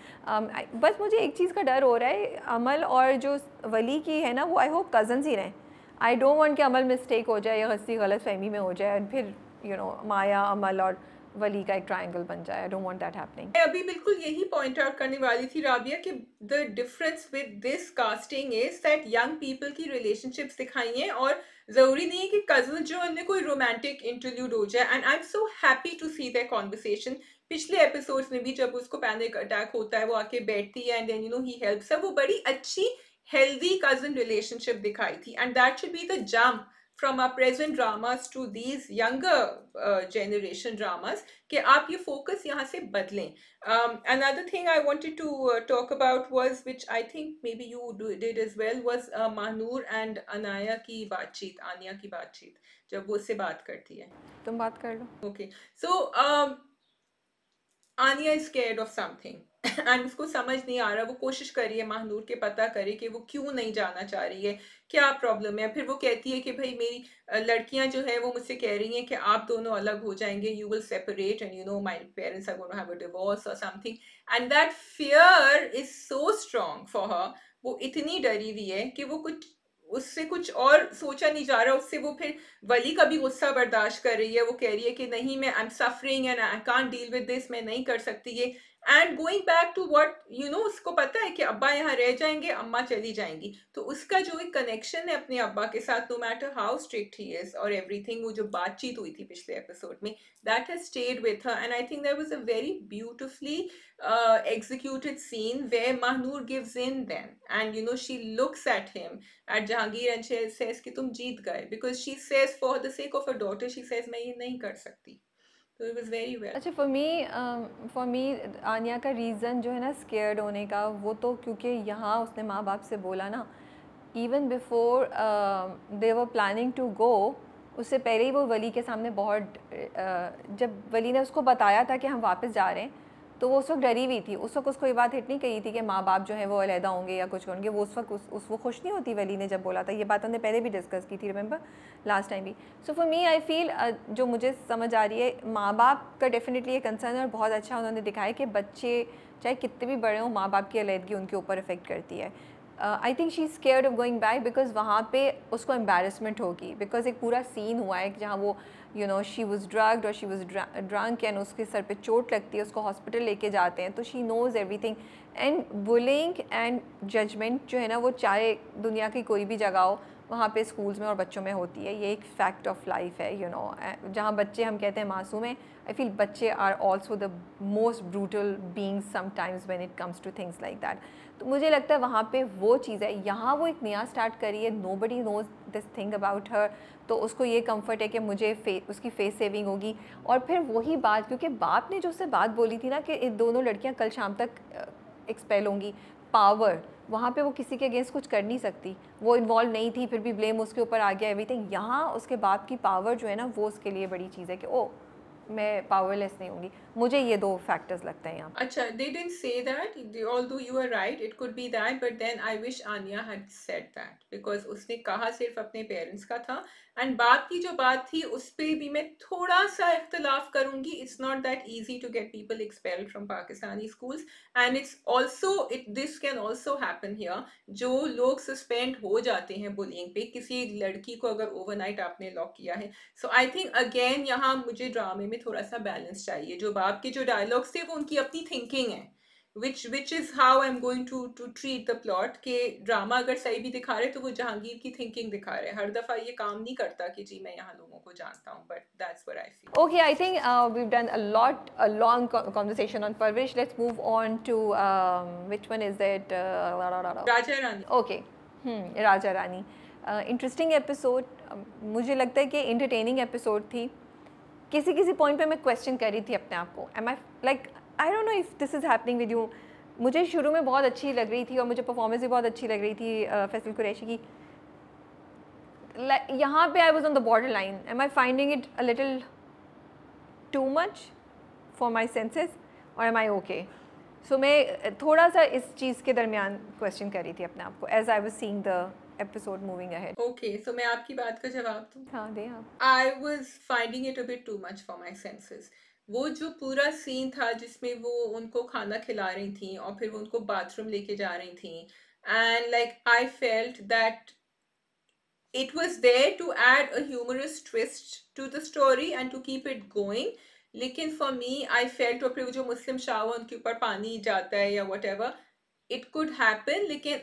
बस मुझे एक चीज़ का डर हो रहा है, अमल और जो वली की है ना, वो आई होप कज़न्स ही रहें। आई डोंट वांट कि अमल मिस्टेक हो जाए या किसी गलत फहमी में हो जाए और फिर यू नो माया अमल और वली का एक ट्रायंगल बन जाए। आई डोंट वांट दैट हैपनिंग। मैं अभी बिल्कुल यही पॉइंट आउट करने वाली थी राबिया कि the difference with this casting is that young people की रिलेशनशिप्स दिखाई हैं, और जरूरी नहीं है कि कजन जो उनमें कोई रोमांटिक इंटरल्यूड हो जाए। And I am so happy to see that conversation, पिछले एपिसोड्स में भी जब उसको पैनिक अटैक होता है वो आके बैठती है and then he helps her, वो बड़ी अच्छी हेल्दी कजन रिलेशनशिप दिखाई थी, and that should be the jump from our present dramas to these younger generation dramas, कि आप ये focus यहाँ से बदलें. Another thing I wanted to talk about was, which I think maybe you did as well, was Mahnoor and Anaya की बातचीत, आनिया की बातचीत, जब वो उससे बात करती है. तुम बात कर लो. Okay, so Aania is scared of something and उसको समझ नहीं आ रहा, वो कोशिश कर रही है महानूर के पता करे कि वो क्यों नहीं जाना चाह रही है, क्या प्रॉब्लम है. फिर वो कहती है कि भाई मेरी लड़कियां जो है वो मुझसे कह रही हैं कि आप दोनों अलग हो जाएंगे, you will separate and you know my parents are going to have a divorce और समथिंग, and that fear is so strong for her. वो इतनी डरी हुई है कि वो कुछ उससे कुछ और सोचा नहीं जा रहा. उससे वो फिर वली का भी गुस्सा बर्दाश्त कर रही है, वो कह रही है कि नहीं मैं I am suffering and I can't deal with this, मैं नहीं कर सकती ये. And going back to what you know, उसको पता है कि अब्बा यहाँ रह जाएंगे, अम्मा चली जाएंगी, तो उसका जो एक कनेक्शन है अपने अब्बा के साथ, no matter how strict he is और एवरीथिंग, वो जो बातचीत हुई थी पिछले एपिसोड में, that has stayed with her. And I think that was a very beautifully executed scene where Mahnoor gives in then, and you know she looks at him, at Jahangir, and she says कि तुम जीत गए, because she says for the sake of her daughter, she says मैं ये नहीं कर सकती. So it was very well. अच्छा, फॉर मी आनिया का रीज़न जो है ना स्केर्ड होने का, वो तो क्योंकि यहाँ उसने माँ बाप से बोला ना, even before they were planning to go, उससे पहले ही वो वली के सामने बहुत जब वली ने उसको बताया था कि हम वापस जा रहे हैं, तो वो उस वक्त डरी हुई थी. उस वक्त उसको ये बात हिट नहीं कही थी कि माँ बाप जो है वो अलहदा होंगे या कुछ होंगे. वो उस वक्त वो खुश नहीं होती वली ने जब बोला था. ये बात हमने पहले भी डिस्कस की थी, रिमेंबर लास्ट टाइम भी. So for me I feel जो मुझे समझ आ रही है, माँ बाप का डेफिनेटली ये कंसर्न है और बहुत अच्छा उन्होंने दिखाया कि बच्चे चाहे कितने भी बड़े हों, माँ बाप की अलहदगी उनके ऊपर इफेक्ट करती है. I think she is scared of going back because वहाँ पे उसको एम्बेरसमेंट होगी, बिकॉज एक पूरा सीन हुआ है जहाँ वो you know she was drugged और शी वॉज ड्रंक एंड उसके सर पे चोट लगती है, उसको हॉस्पिटल लेके जाते हैं, तो she knows everything. And bullying and judgement जो है ना, वो चाहे दुनिया की कोई भी जगह हो, वहाँ पे स्कूल्स में और बच्चों में होती है. ये एक फैक्ट ऑफ लाइफ है, यू नो. जहाँ बच्चे हम कहते हैं मासूम हैं, आई फील बच्चे are also the most brutal beings sometimes when it comes to things like that. तो मुझे लगता है वहाँ पे वो चीज़ है. यहाँ वो एक नया स्टार्ट करी है, nobody knows this thing about her, तो उसको ये कंफर्ट है कि मुझे उसकी फेस सेविंग होगी. और फिर वही बात, क्योंकि बाप ने जो उससे बात बोली थी ना कि ये दोनों लड़कियाँ कल शाम तक एक्सपेल होंगी, पावर वहाँ पे वो किसी के अगेंस्ट कुछ कर नहीं सकती, वो इन्वॉल्व नहीं थी, फिर भी ब्लेम उसके ऊपर आ गया एवरीथिंग. यहाँ उसके बाप की पावर जो है ना, वो उसके लिए बड़ी चीज़ है कि ओ मैं पावरलेस नहीं होंगी. मुझे ये दो फैक्टर्स लगते हैं यहाँ. अच्छा, they didn't say that, although you are right, it could be that, but then I wish Anya had said that, because उसने कहा सिर्फ अपने पेरेंट्स का था, एंड बाप की जो बात थी उस पर भी मैं थोड़ा सा इख्तलाफ करूंगी. It's not that easy to get people expelled from Pakistani schools, and it's also this can also happen here. जो लोग सस्पेंड हो जाते हैं बुलिंग पे, किसी लड़की को अगर ओवरनाइट आपने लॉक किया है, सो आई थिंक अगेन यहाँ मुझे ड्रामे में थोड़ा सा बैलेंस चाहिए. जो बाप के जो डायलॉग्स थे वो उनकी अपनी थिंकिंग है, which is how I'm going to treat the plot, कि ड्रामा अगर सही भी दिखा रहे तो वो जहांगीर की थिंकिंग दिखा रहे. हर दफ़ा ये काम नहीं करता कि जी मैं यहाँ लोगों को जानता हूँ, but that's what I feel. Okay, I think we've done a long conversation on Parvarish. Let's move on to which one is it? Raja Rani. Okay, Raja Rani. Interesting episode. मुझे लगता है कि इंटरटेनिंग एपिसोड थी. किसी पॉइंट पे मैं क्वेश्चन कर रही थी अपने आप को, am I like I don't know if this is happening with you. मुझे शुरू में बहुत अच्छी लग रही थी और मुझे परफॉर्मेंस भी बहुत अच्छी लग रही थी फैसल कुरैशी की. यहाँ पे I was on the borderline. Am I finding it a little too much for my senses और एम आई ओके. सो मैं थोड़ा सा इस चीज़ के दरमियान क्वेश्चन कर रही थी अपने आप को as I was seeing the episode moving ahead. Okay, so मैं आपकी बात का जवाब दूँ. हाँ दे आप. I was finding it a bit too much for my senses. वो जो पूरा सीन था जिसमें वो उनको खाना खिला रही थी और फिर वो उनको बाथरूम लेके जा रही थी, and like I felt that it was there to add a humorous twist to the story and to keep it going. लेकिन for me I felt, और फिर वो जो मुस्लिम शाह उनके ऊपर पानी जाता है या whatever, इट कुड हैपन, लेकिन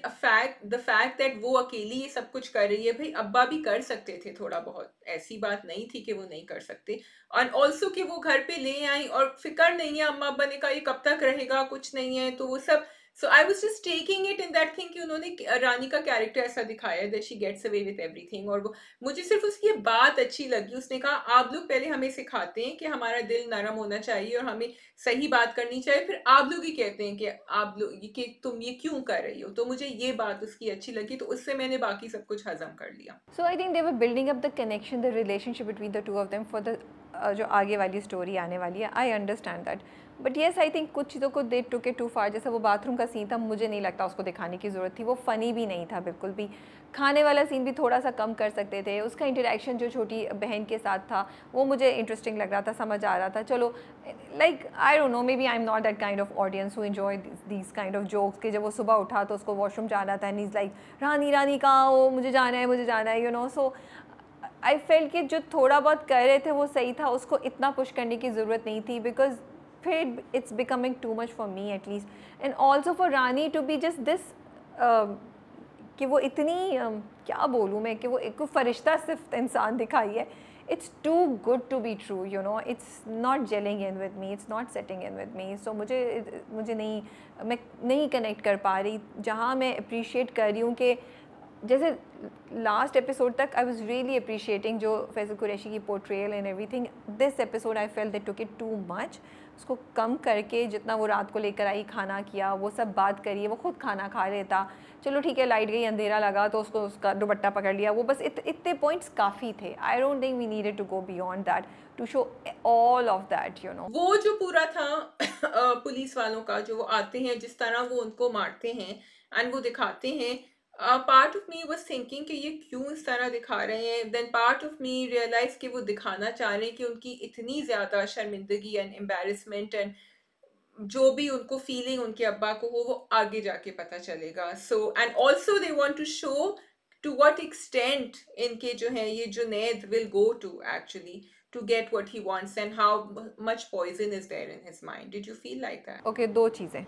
द फैक्ट दैट वो अकेली ये सब कुछ कर रही है, भाई अब्बा भी कर सकते थे थोड़ा बहुत, ऐसी बात नहीं थी कि वो नहीं कर सकते। और ऑल्सो कि वो घर पे ले आई और फिक्र नहीं है अम्मा अब्बा ने कहा ये कब तक रहेगा, कुछ नहीं है, तो वो सब। So I was just taking it in that thing कि उन्होंने रानी का कैरेक्टर ऐसा दिखाया है that she gets away with everything. और वो मुझे सिर्फ उसकी ये बात अच्छी लगी, उसने कहा आप लोग पहले हमें सिखाते हैं कि हमारा दिल नरम होना चाहिए और हमें सही बात करनी चाहिए, फिर आप लोग ही कहते हैं कि आप लोग कि तुम ये क्यों कर रही हो। तो मुझे ये बात उसकी अच्छी लगी, तो उससे मैंने बाकी सब कुछ हजम कर लिया। So I think they were building up the connection, the relationship between the two of them for the जो आगे वाली स्टोरी आने वाली है। I understand that, but yes I think कुछ चीज़ों को दे टुक इट टू फार। जैसे वो बाथरूम का सीन था, मुझे नहीं लगता उसको दिखाने की ज़रूरत थी, वो फ़नी भी नहीं था बिल्कुल भी। खाने वाला सीन भी थोड़ा सा कम कर सकते थे। उसका इंटरेक्शन जो छोटी बहन के साथ था वो मुझे इंटरेस्टिंग लग रहा था, समझ आ रहा था। चलो like I don't know, maybe I am not that kind of audience who enjoy these kind of jokes कि जब वो सुबह उठा तो उसको वॉशरूम जाना था एंड इज़ लाइक रानी रानी कहाँ हो, मुझे जाना है, मुझे जाना है, you no. So I felt कि जो थोड़ा बहुत कर रहे थे वो सही था, उसको इतना पुश करने की ज़रूरत नहीं थी, बिकॉज फिर it's becoming too much for me at least. And also for Rani to be just this कि वो इतनी क्या बोलूँ मैं, कि वो एक फरिश्ता सिर्फ इंसान दिखाई है। It's too good to be true, you know. It's not gelling in with me, it's not setting in with me. So मुझे नहीं, मैं नहीं कनेक्ट कर पा रही। जहाँ मैं अप्रिशिएट कर रही हूँ कि जैसे लास्ट एपिसोड तक आई वाज रियली अप्रिशिएटिंग जो फैसल कुरैशी की portrayal and everything, this episode I felt they took it too much. उसको कम करके जितना वो रात को लेकर आई, खाना किया, वो सब बात करिए, वो खुद खाना खा लेता, चलो ठीक है, लाइट गई, अंधेरा लगा तो उसको उसका दुपट्टा पकड़ लिया, वो बस इतने पॉइंट्स काफ़ी थे। I don't think we needed to go beyond that to show all of that, you know. वो जो पूरा था पुलिस वालों का, जो वो आते हैं जिस तरह वो उनको मारते हैं एंड वो दिखाते हैं, part of me was thinking कि ये क्यों इस तरह दिखा रहे हैं। Then part of me realise कि वो दिखाना चाह रहे हैं कि उनकी इतनी ज़्यादा शर्मिंदगी एंड एम्बेरसमेंट एंड जो भी उनको फीलिंग उनके अब्बा को हो वो आगे जाके पता चलेगा। So and also they want to show to what extent इनके जो है ये Junaid will go to actually to get what he wants and how much poison is there in his mind. Did you feel like that? Okay, दो चीज़ें।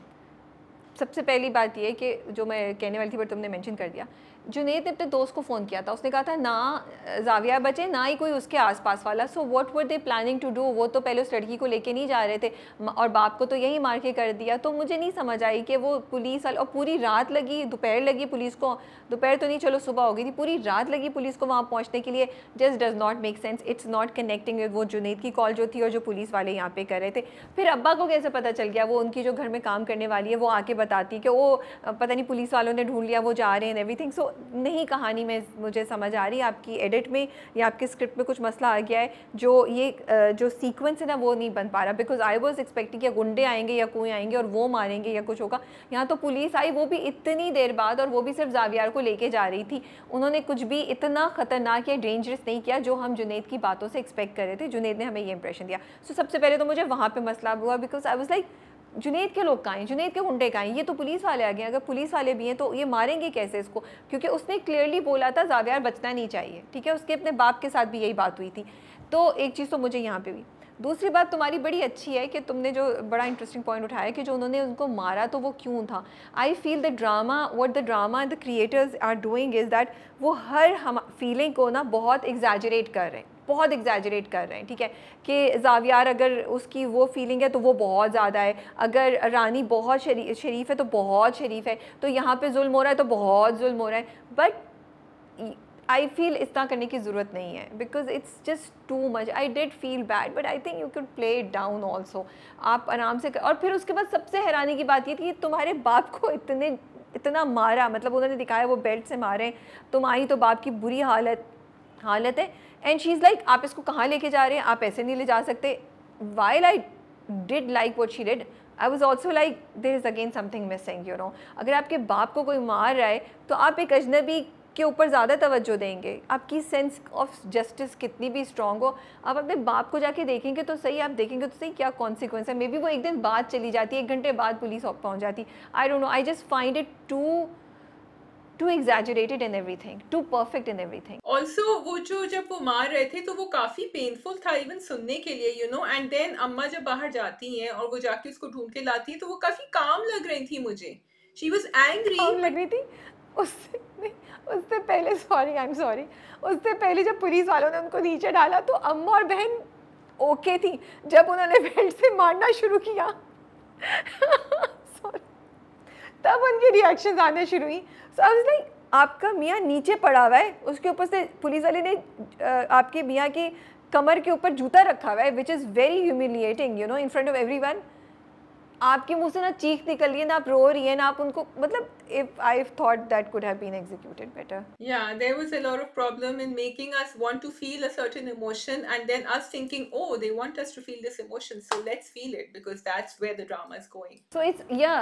सबसे पहली बात ये कि जो मैं कहने वाली थी बट तुमने मेंशन कर दिया, जुनैद ने अपने दोस्त को फ़ोन किया था, उसने कहा था ना जाविया बचे ना ही कोई उसके आसपास वाला। So what were they planning to do? वो तो पहले उस लड़की को लेके नहीं जा रहे थे और बाप को तो यही मार के कर दिया। तो मुझे नहीं समझ आई कि वो पुलिस वाले, और पूरी रात लगी, दोपहर लगी पुलिस को, दोपहर तो नहीं चलो सुबह हो गई थी, पूरी रात लगी पुलिस को वहाँ पहुँचने के लिए। Just does not make sense, it's not connecting with वो जुनैद की कॉल जो थी और जो पुलिस वाले यहाँ पे कर रहे थे। फिर अब्बा को कैसे पता चल गया? वो उनकी जो घर में काम करने वाली है वो आके बताती कि वो पता नहीं पुलिस वालों ने ढूंढ लिया, वो जा रहे हैं एवरीथिंग। सो नहीं, कहानी में मुझे समझ आ रही है आपकी एडिट में या आपके स्क्रिप्ट में कुछ मसला आ गया है, जो ये जो सीक्वेंस है ना वो नहीं बन पा रहा। बिकॉज आई वॉज एक्सपेक्टिंग कि गुंडे आएंगे या कोई आएंगे और वो मारेंगे या कुछ होगा। यहाँ तो पुलिस आई, वो भी इतनी देर बाद, और वो भी सिर्फ जावियार को लेके जा रही थी। उन्होंने कुछ भी इतना ख़तरनाक या डेंजरस नहीं किया जो हम जुनैद की बातों से एक्सपेक्ट कर रहे थे। जुनैद ने हमें ये इंप्रेशन दिया। सो सबसे पहले तो मुझे वहाँ पर मसला हुआ, because I was like Junaid के लोग कहाँ हैं, जुनैद के गुंडे कहाँ हैं? ये तो पुलिस वाले आ गए। अगर पुलिस वाले भी हैं तो ये मारेंगे कैसे इसको? क्योंकि उसने क्लियरली बोला था जावियार बचना नहीं चाहिए, ठीक है। उसके अपने बाप के साथ भी यही बात हुई थी। तो एक चीज़ तो मुझे यहाँ पे भी, दूसरी बात तुम्हारी बड़ी अच्छी है कि तुमने जो बड़ा इंटरेस्टिंग पॉइंट उठाया कि जो उन्होंने उनको मारा तो वो क्यों था। I feel the drama, what the drama and the creators are doing is that वो हर हम फीलिंग को ना बहुत एग्जैजरेट कर रहे हैं, बहुत एग्जैजरेट कर रहे हैं, ठीक है। कि जावियार अगर उसकी वो फीलिंग है तो वो बहुत ज़्यादा है, अगर रानी बहुत शरीफ है तो बहुत शरीफ है, तो यहाँ पे जुल्म हो रहा है तो बहुत जुल्म हो रहा है। बट आई फील इतना करने की ज़रूरत नहीं है, because it's just too much. I did feel bad but I think you can play it down also. आप आराम से और फिर उसके बाद सबसे हैरानी की बात ये थी कि तुम्हारे बाप को इतना मारा, मतलब उन्होंने दिखाया वो बेल्ट से मारे, तुम आई तो बाप की बुरी हालत है। एंड शी इज़ लाइक आप इसको कहाँ लेके जा रहे हैं, आप ऐसे नहीं ले जा सकते। While I did like what she did, I was also like there is again something missing, you know. अगर आपके बाप को कोई मार रहा है तो आप एक अजनबी के ऊपर ज़्यादा तवज्जो देंगे। आपकी सेंस ऑफ जस्टिस कितनी भी स्ट्रॉन्ग हो, आप अपने बाप को जाके देखेंगे तो सही, आप देखेंगे तो सही क्या कॉन्सिक्वेंस है। मे बी वो एक दिन बाद चली जाती, 1 घंटे बाद पुलिस पहुंच जाती। I don't know, I just find it too exaggerated in everything, too perfect in everything. Also वो जो जब वो मार रहे थे तो वो काफी पेनफुल था इवन सुनने के लिए, यू नो। एंड देन अम्मा जब बाहर जाती हैं और वो जाके उसको ढूंढ के लाती है तो वो काफी काम लग रही थी मुझे शी वाज एंग्री आग लग रही थी उससे नहीं, उससे पहले सॉरी आई एम सॉरी, उससे पहले जब पुलिस वालों ने उनको नीचे डाला तो अम्मा और बहन ओके थी, जब उन्होंने बेल्ट से मारना शुरू किया सॉरी, तब उनकी रिएक्शंस आने शुरू हुई। सो आई वाज लाइक आपका मियाँ नीचे पड़ा हुआ है, उसके ऊपर से पुलिस वाले ने आपके मियाँ की कमर के ऊपर जूता रखा हुआ है, which is very humiliating you know in front of everyone. आपके मुंह से ना चीख निकल रही है ना आप रो रही है ना आप उनको, मतलब if I thought that could have been executed better. Yeah, there was a lot of problem in making us want to feel a certain emotion and then us thinking, oh, they want us to feel this emotion, so let's feel it because that's where the drama is going. So it's या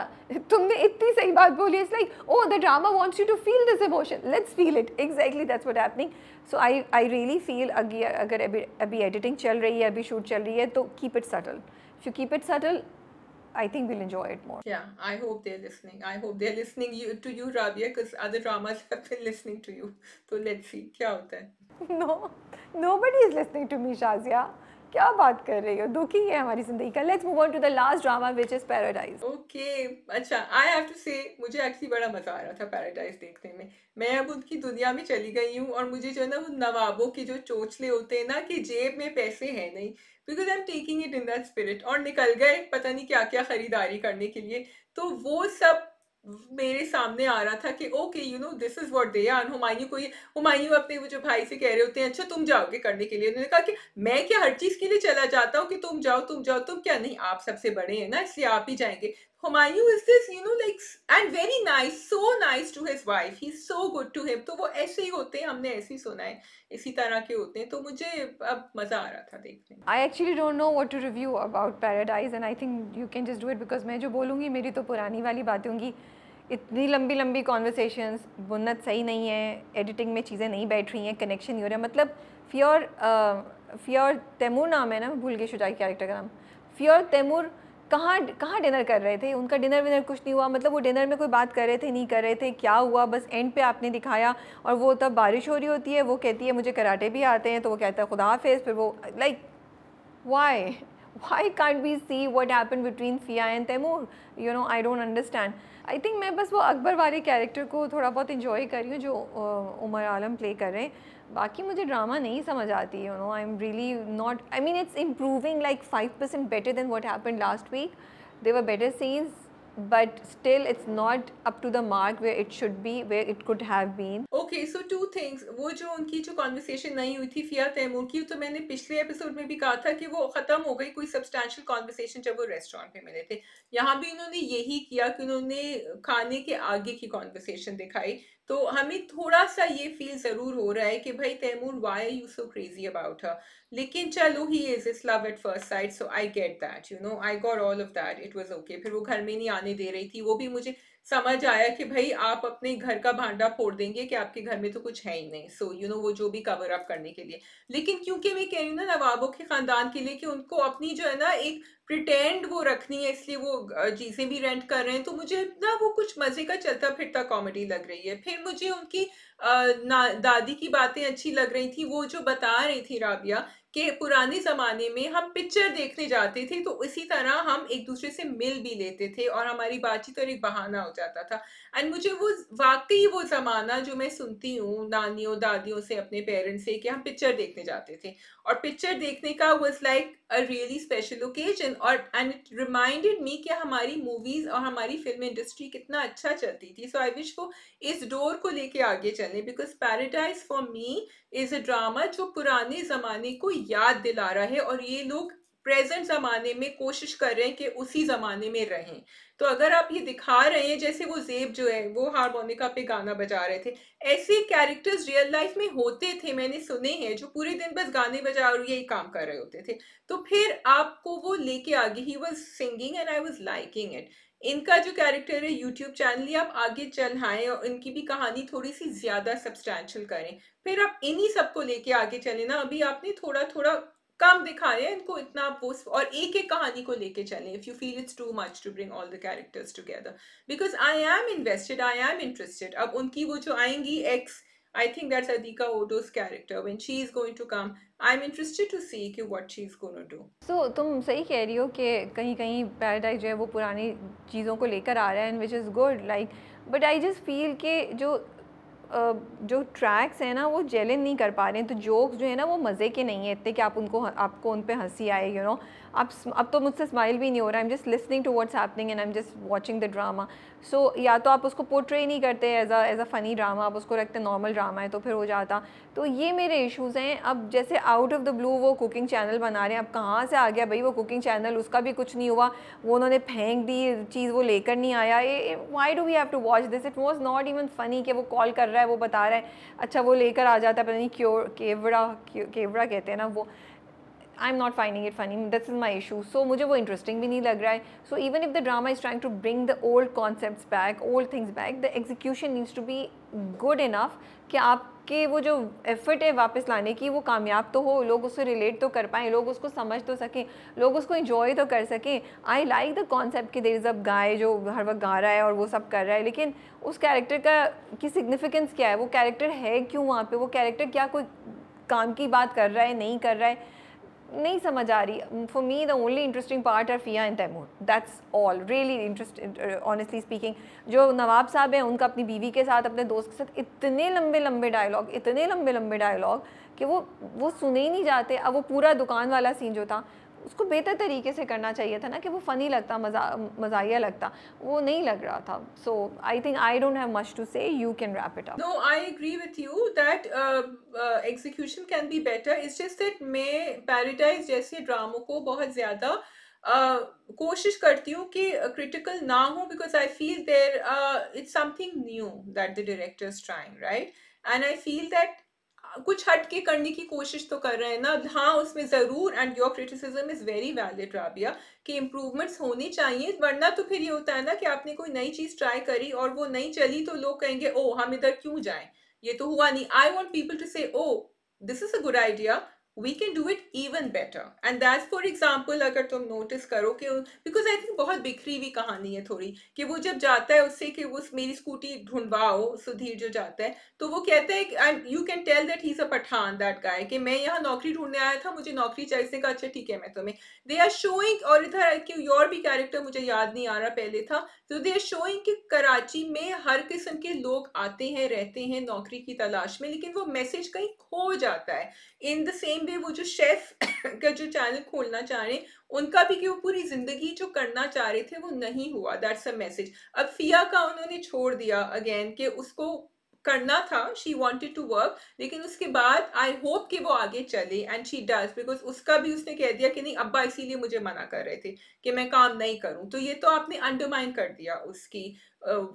तुमने इतनी सही बात बोली, it's like oh the drama wants you to feel this emotion, let's feel it, exactly that's what happening. So I really feel अगर अभी एडिटिंग चल रही है, अभी शूट चल रही है, तो keep it subtle. If you keep it subtle I think we'll enjoy it more. Yeah, I hope they're listening. I hope they're listening to you, Rabia, because other dramas have been listening to you. So let's see क्या होता है. No, nobody is listening to me, Shazia. क्या बात कर रही हो, दुखी है हमारी जिंदगी का। Let's move on to the last drama, which is Paradise. Okay, अच्छा, I have to say मुझे एक्चुअली बड़ा मजा आ रहा था पैराडाइज देखने में। मैं अब उनकी दुनिया में चली गई हूँ और मुझे जो है ना वो नवाबों की जो चोंचले होते हैं ना कि जेब में पैसे हैं नहीं, because I am taking it in that spirit, और निकल गए पता नहीं क्या क्या खरीदारी करने के लिए। तो वो सब मेरे सामने आ रहा था कि okay you know this is what they are. Humayun अपने वो जो भाई से कह रहे होते हैं अच्छा तुम जाओगे करने के लिए, उन्होंने कहा कि मैं क्या हर चीज के लिए चला जाता हूँ कि तुम जाओ तुम जाओ, तुम क्या नहीं, आप सबसे बड़े हैं ना इसलिए आप ही जाएंगे। Humayun is this you know like and very nice, so nice to his wife, he is so good to him. तो वो ऐसे ही होते हैं, हमने ऐसे ही सुना है, इसी तरह के होते हैं। तो मुझे अब मजा आ रहा था देखने में। I actually don't know what to review about Paradise and I think you can just do it because मैं जो बोलूँगी मेरी तो पुरानी वाली बातें होंगी। इतनी लंबी लंबी कॉन्वर्सेशंस, बुन्नत सही नहीं है, एडिटिंग में चीज़ें नहीं बैठ रही हैं, कनेक्शन नहीं हो रहा। मतलब फियोर तैमूर नाम है ना, भूल गई शुजाई कैरेक्टर का नाम। फियोर तैमूर कहाँ कहाँ डिनर कर रहे थे, उनका डिनर विनर कुछ नहीं हुआ। मतलब वो डिनर में कोई बात कर रहे थे नहीं कर रहे थे, क्या हुआ, बस एंड पे आपने दिखाया। और वो तब बारिश हो रही होती है, वो कहती है मुझे कराटे भी आते हैं, तो वो कहता है खुदा हाफिज़। फिर वो like why can't we see what happened between Fia and Taimur? You know, I don't understand. I think मैं बस वो अकबर वाले कैरेक्टर को थोड़ा बहुत इंजॉय कर रही हूँ जो उमर आलम प्ले कर रहे हैं। बाकी मुझे ड्रामा नहीं समझ आती, you know, I am really not, I mean it's improving like 5% better than what happened last week. There were better scenes, but still it's not up to the mark where it should be, where it could have been. Okay, so two things, वो जो उनकी जो कॉन्वर्सेशन नहीं हुई थी फिया तैमूर की, तो मैंने पिछले एपिसोड में भी कहा था कि वो खत्म हो गई कोई सब्सटैंशियल कॉन्वर्सेशन जब वो रेस्टोरेंट पे मिले थे। यहाँ भी उन्होंने यही किया कि उन्होंने खाने के आगे की कॉन्वर्सेशन दिखाई। तो हमें थोड़ा सा ये फील जरूर हो रहा है कि भाई Taimur why are you so crazy about her, लेकिन चलो he is it's love at first sight, so I get that, you know, I got all of that, it was okay. फिर वो घर में नहीं आने दे रही थी, वो भी मुझे समझ आया कि भाई आप अपने घर का भांडा फोड़ देंगे कि आपके घर में तो कुछ है ही नहीं, सो यू नो वो जो भी कवर अप करने के लिए। लेकिन क्योंकि मैं कह रही हूँ ना नवाबों के खानदान के लिए कि उनको अपनी जो है ना एक प्रिटेंड वो रखनी है, इसलिए वो चीजें भी रेंट कर रहे हैं, तो मुझे ना वो कुछ मजे का चलता फिरता कॉमेडी लग रही है। फिर मुझे उनकी दादी की बातें अच्छी लग रही थी, वो जो बता रही थी राबिया कि पुराने ज़माने में हम पिक्चर देखने जाते थे तो इसी तरह हम एक दूसरे से मिल भी लेते थे और हमारी बातचीत और एक बहाना हो जाता था। एंड मुझे वो वाकई वो ज़माना जो मैं सुनती हूँ नानियों दादियों से अपने पेरेंट्स से कि हम पिक्चर देखने जाते थे और पिक्चर देखने का was like a really special occasion, और एंड इट रिमाइंडेड मी कि हमारी मूवीज़ और हमारी फिल्म इंडस्ट्री कितना अच्छा चलती थी। सो आई विश वो इस डोर को लेके आगे चलें, because paradise for me is a drama जो पुराने जमाने को याद दिला रहा है और ये लोग प्रेजेंट जमाने में कोशिश कर रहे हैं कि उसी जमाने में रहें। तो अगर आप ये दिखा रहे हैं जैसे वो जेब जो है वो हारमोनिका पे गाना बजा रहे थे, ऐसे कैरेक्टर्स रियल लाइफ में होते थे, मैंने सुने हैं, जो पूरे दिन बस गाने बजा और यही काम कर रहे होते थे। तो फिर आपको वो लेके आगे, he was singing and I was liking it. इनका जो कैरेक्टर है यूट्यूब चैनल ही आप आगे चलाएं और इनकी भी कहानी थोड़ी सी ज्यादा सब्सटैंशियल करें, फिर आप इन्हीं सबको लेके आगे चले ना। अभी आपने थोड़ा थोड़ा कम दिखाया है इनको, इतना वो और एक एक कहानी को लेके चलें। If you feel it's too much to bring all the characters together, because I am invested, I am interested. अब उनकी वो जो आएंगी एक्स I think that's Adhika Odo's character. When she is going to come, I'm interested to see what she's going to do. So तुम सही कह रही हो कि कहीं कहीं पैराडाइज जो है वो पुरानी चीज़ों को लेकर आ रहा है, and which is good, like but I just feel कि जो ट्रैक्स हैं ना वो जेलिन नहीं कर पा रहे हैं, तो जोक्स जो है ना वो मज़े के नहीं है इतने कि आपको उन पे हंसी आए, यू नो। अब तो मुझसे स्माइल भी नहीं हो रहा है, I am just listening to what's happening and I am just watching the drama. So या तो आप उसको पोर्ट्रे नहीं करते एज अ फ़नी ड्रामा, आप उसको रखते नॉर्मल ड्रामा है तो फिर हो जाता। तो ये मेरे इश्यूज़ हैं। अब जैसे आउट ऑफ द ब्लू वो कुकिंग चैनल बना रहे हैं, अब कहाँ से आ गया भाई वो कुकिंग चैनल, उसका भी कुछ नहीं हुआ, वो उन्होंने फेंक दी चीज़, वो लेकर नहीं आया। Why do we have to watch this, it was not even funny कि वो कॉल कर रहा है, वो बता रहा है, अच्छा वो लेकर आ जाता है, पता नहीं केवड़ा कहते हैं ना वो। I am not finding it funny, this is my issue. So मुझे वो इंटरेस्टिंग भी नहीं लग रहा है। So even if the drama is trying to bring the old concepts back, old things back, the execution needs to be good enough कि आपके वो जो एफर्ट है वापस लाने की वो कामयाब तो हो, लोग उससे रिलेट तो कर पाएँ, लोग उसको समझ तो सकें, लोग उसको इन्जॉय तो कर सकें। आई लाइक द कॉन्सेप्ट कि देयर इज़ अ गाय जो हर वक्त गा रहा है और वो सब कर रहा है, लेकिन उस कैरेक्टर की सिग्निफिकेंस क्या है, वो कैरेक्टर है क्यों वहाँ पे, वो कैरेक्टर क्या कोई काम की बात कर रहा है, नहीं कर रहा है, नहीं समझ आ रही। For me the only interesting part are Fiya and Taimur, that's all really interesting honestly speaking. जो नवाब साहब हैं उनका अपनी बीवी के साथ, अपने दोस्त के साथ इतने लंबे लंबे डायलॉग कि वो सुने ही नहीं जाते। अब वो पूरा दुकान वाला सीन जो था उसको बेहतर तरीके से करना चाहिए था ना, कि वो फ़नी लगता, मज़ाहिया लगता, वो नहीं लग रहा था। So I think I don't have much to say, you can wrap it up. No, I agree with you that execution can be better. It's just that मैं पैराडाइज जैसे ड्रामों को बहुत ज़्यादा कोशिश करती हूँ कि क्रिटिकल ना हो, because I feel there it's something new that the director is trying, right? And I feel that कुछ हट के करने की कोशिश तो कर रहे हैं ना। हाँ, उसमें ज़रूर, and your criticism is very valid Rabia, कि इम्प्रूवमेंट्स होनी चाहिए, वरना तो फिर ये होता है ना कि आपने कोई नई चीज़ ट्राई करी और वो नहीं चली तो लोग कहेंगे ओ हम इधर क्यों जाएं, ये तो हुआ नहीं। I want people to say oh this is a good idea, we can do it even better. And that's for example अगर तुम notice करो कि because I think बहुत बिखरी हुई कहानी है थोड़ी, कि वो जब जाता है उससे कि वो मेरी स्कूटी ढूंढवाओ, सुधीर जो जाता है तो वो कहता है and you can tell that he's a Pathan, that guy, कि मैं यहाँ नौकरी ढूंढने आया था, मुझे नौकरी चाहिए। इसने कहा अच्छा ठीक है मैं तुम्हें, they are showing, और इधर कि और भी कैरेक्टर मुझे याद नहीं आ रहा पहले था, तो they are showing कि कराची में हर किस्म के लोग आते हैं, रहते हैं नौकरी की तलाश में, लेकिन वो मैसेज कहीं खो जाता है। इन द सेम वे वो जो शेफ का जो चैनल खोलना चाह रहे हैं, उनका भी कि वो पूरी जिंदगी जो करना चाह रहे थे वो नहीं हुआ, दैट्स अ मैसेज। अब फिया का उन्होंने छोड़ दिया अगेन कि उसको करना था, शी वांटेड टू वर्क, लेकिन उसके बाद आई होप कि वो आगे चले एंड शी डज, बिकॉज उसका भी उसने कह दिया कि नहीं अब्बा इसीलिए मुझे मना कर रहे थे कि मैं काम नहीं करूं, तो ये तो आपने अंडरमाइन कर दिया उसकी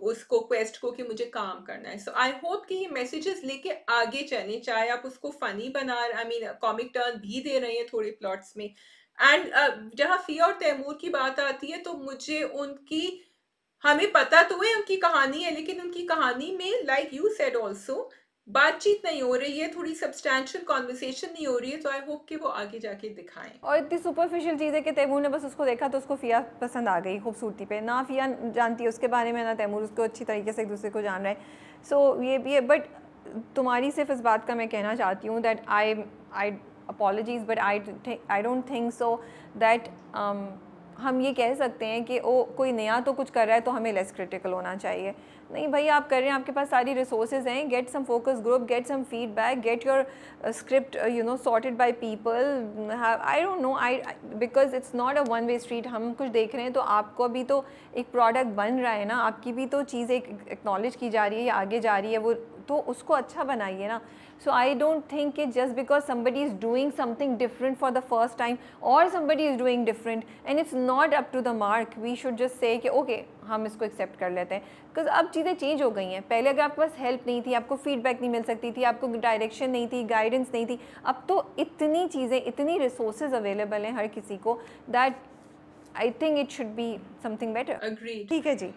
उसको क्वेस्ट को कि मुझे काम करना है। सो आई होप कि ये मैसेजेस लेके आगे चलें, चाहे आप उसको फनी बना, आई मीन कॉमिक टर्न भी दे रहे हैं थोड़े प्लॉट्स में। एंड जहाँ फिया और तैमूर की बात आती है तो मुझे उनकी, हमें पता तो है उनकी कहानी है, लेकिन उनकी कहानी में लाइक यू सेड ऑल्सो बातचीत नहीं हो रही है, थोड़ी सब्सटैंशियल कॉन्वर्सेशन नहीं हो रही है, तो आई होप कि वो आगे जाके दिखाएं। और इतनी सुपरफिशियल चीज़ है कि तैमूर ने बस उसको देखा तो उसको फिया पसंद आ गई खूबसूरती पे, ना फिया जानती है उसके बारे में, ना तैमूर उसको अच्छी तरीके से एक दूसरे को जान रहा है। सो ये भी है, बट तुम्हारी सिर्फ इस बात का मैं कहना चाहती हूँ that I apologies, but I don't think so that हम ये कह सकते हैं कि ओ कोई नया तो कुछ कर रहा है तो हमें लेस क्रिटिकल होना चाहिए। नहीं भाई, आप कर रहे हैं, आपके पास सारी रिसोर्सेज हैं, get some focus group, get some feedback, get your script sorted by people. I don't know, I because it's not a one way street. हम कुछ देख रहे हैं तो आपको भी तो एक प्रोडक्ट बन रहा है ना, आपकी भी तो चीज़ एक एक्नॉलेज की जा रही है या आगे जा रही है, वो तो उसको अच्छा बनाइए ना। So I don't think it just because somebody is doing something different for the first time or somebody is doing different and it's not up to the mark, we should just say कि okay हम इसको एक्सेप्ट कर लेते हैं, बिकॉज अब चीज़ें चेंज हो गई हैं। पहले अगर आपके पास हेल्प नहीं थी, आपको फीडबैक नहीं मिल सकती थी, आपको डायरेक्शन नहीं थी, गाइडेंस नहीं थी, अब तो इतनी चीज़ें, इतनी रिसोर्सेज अवेलेबल हैं हर किसी को, that I think it should be something better. Agreed. ठीक है जी,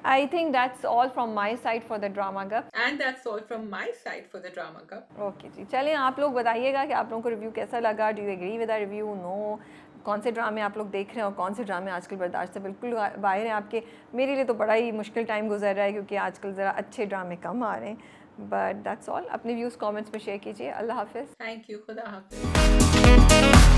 I think that's all from my side for the drama cup. And that's all from my side for the drama cup. Okay जी, चलिए आप लोग बताइएगा कि आप लोगों को रिव्यू कैसा लगा, do you agree with the review, no, कौन से ड्रामे आप लोग देख रहे हैं और कौन से ड्रामे आजकल बर्दाश्त से बिल्कुल बाहर हैं आपके। मेरे लिए तो बड़ा ही मुश्किल टाइम गुजर रहा है क्योंकि आजकल ज़रा अच्छे ड्रामे कम आ रहे हैं। But that's all. अपने व्यूज़ कमेंट्स में शेयर कीजिए। अल्लाह हाफिज़। थैंक यू, खुदा हाफिज।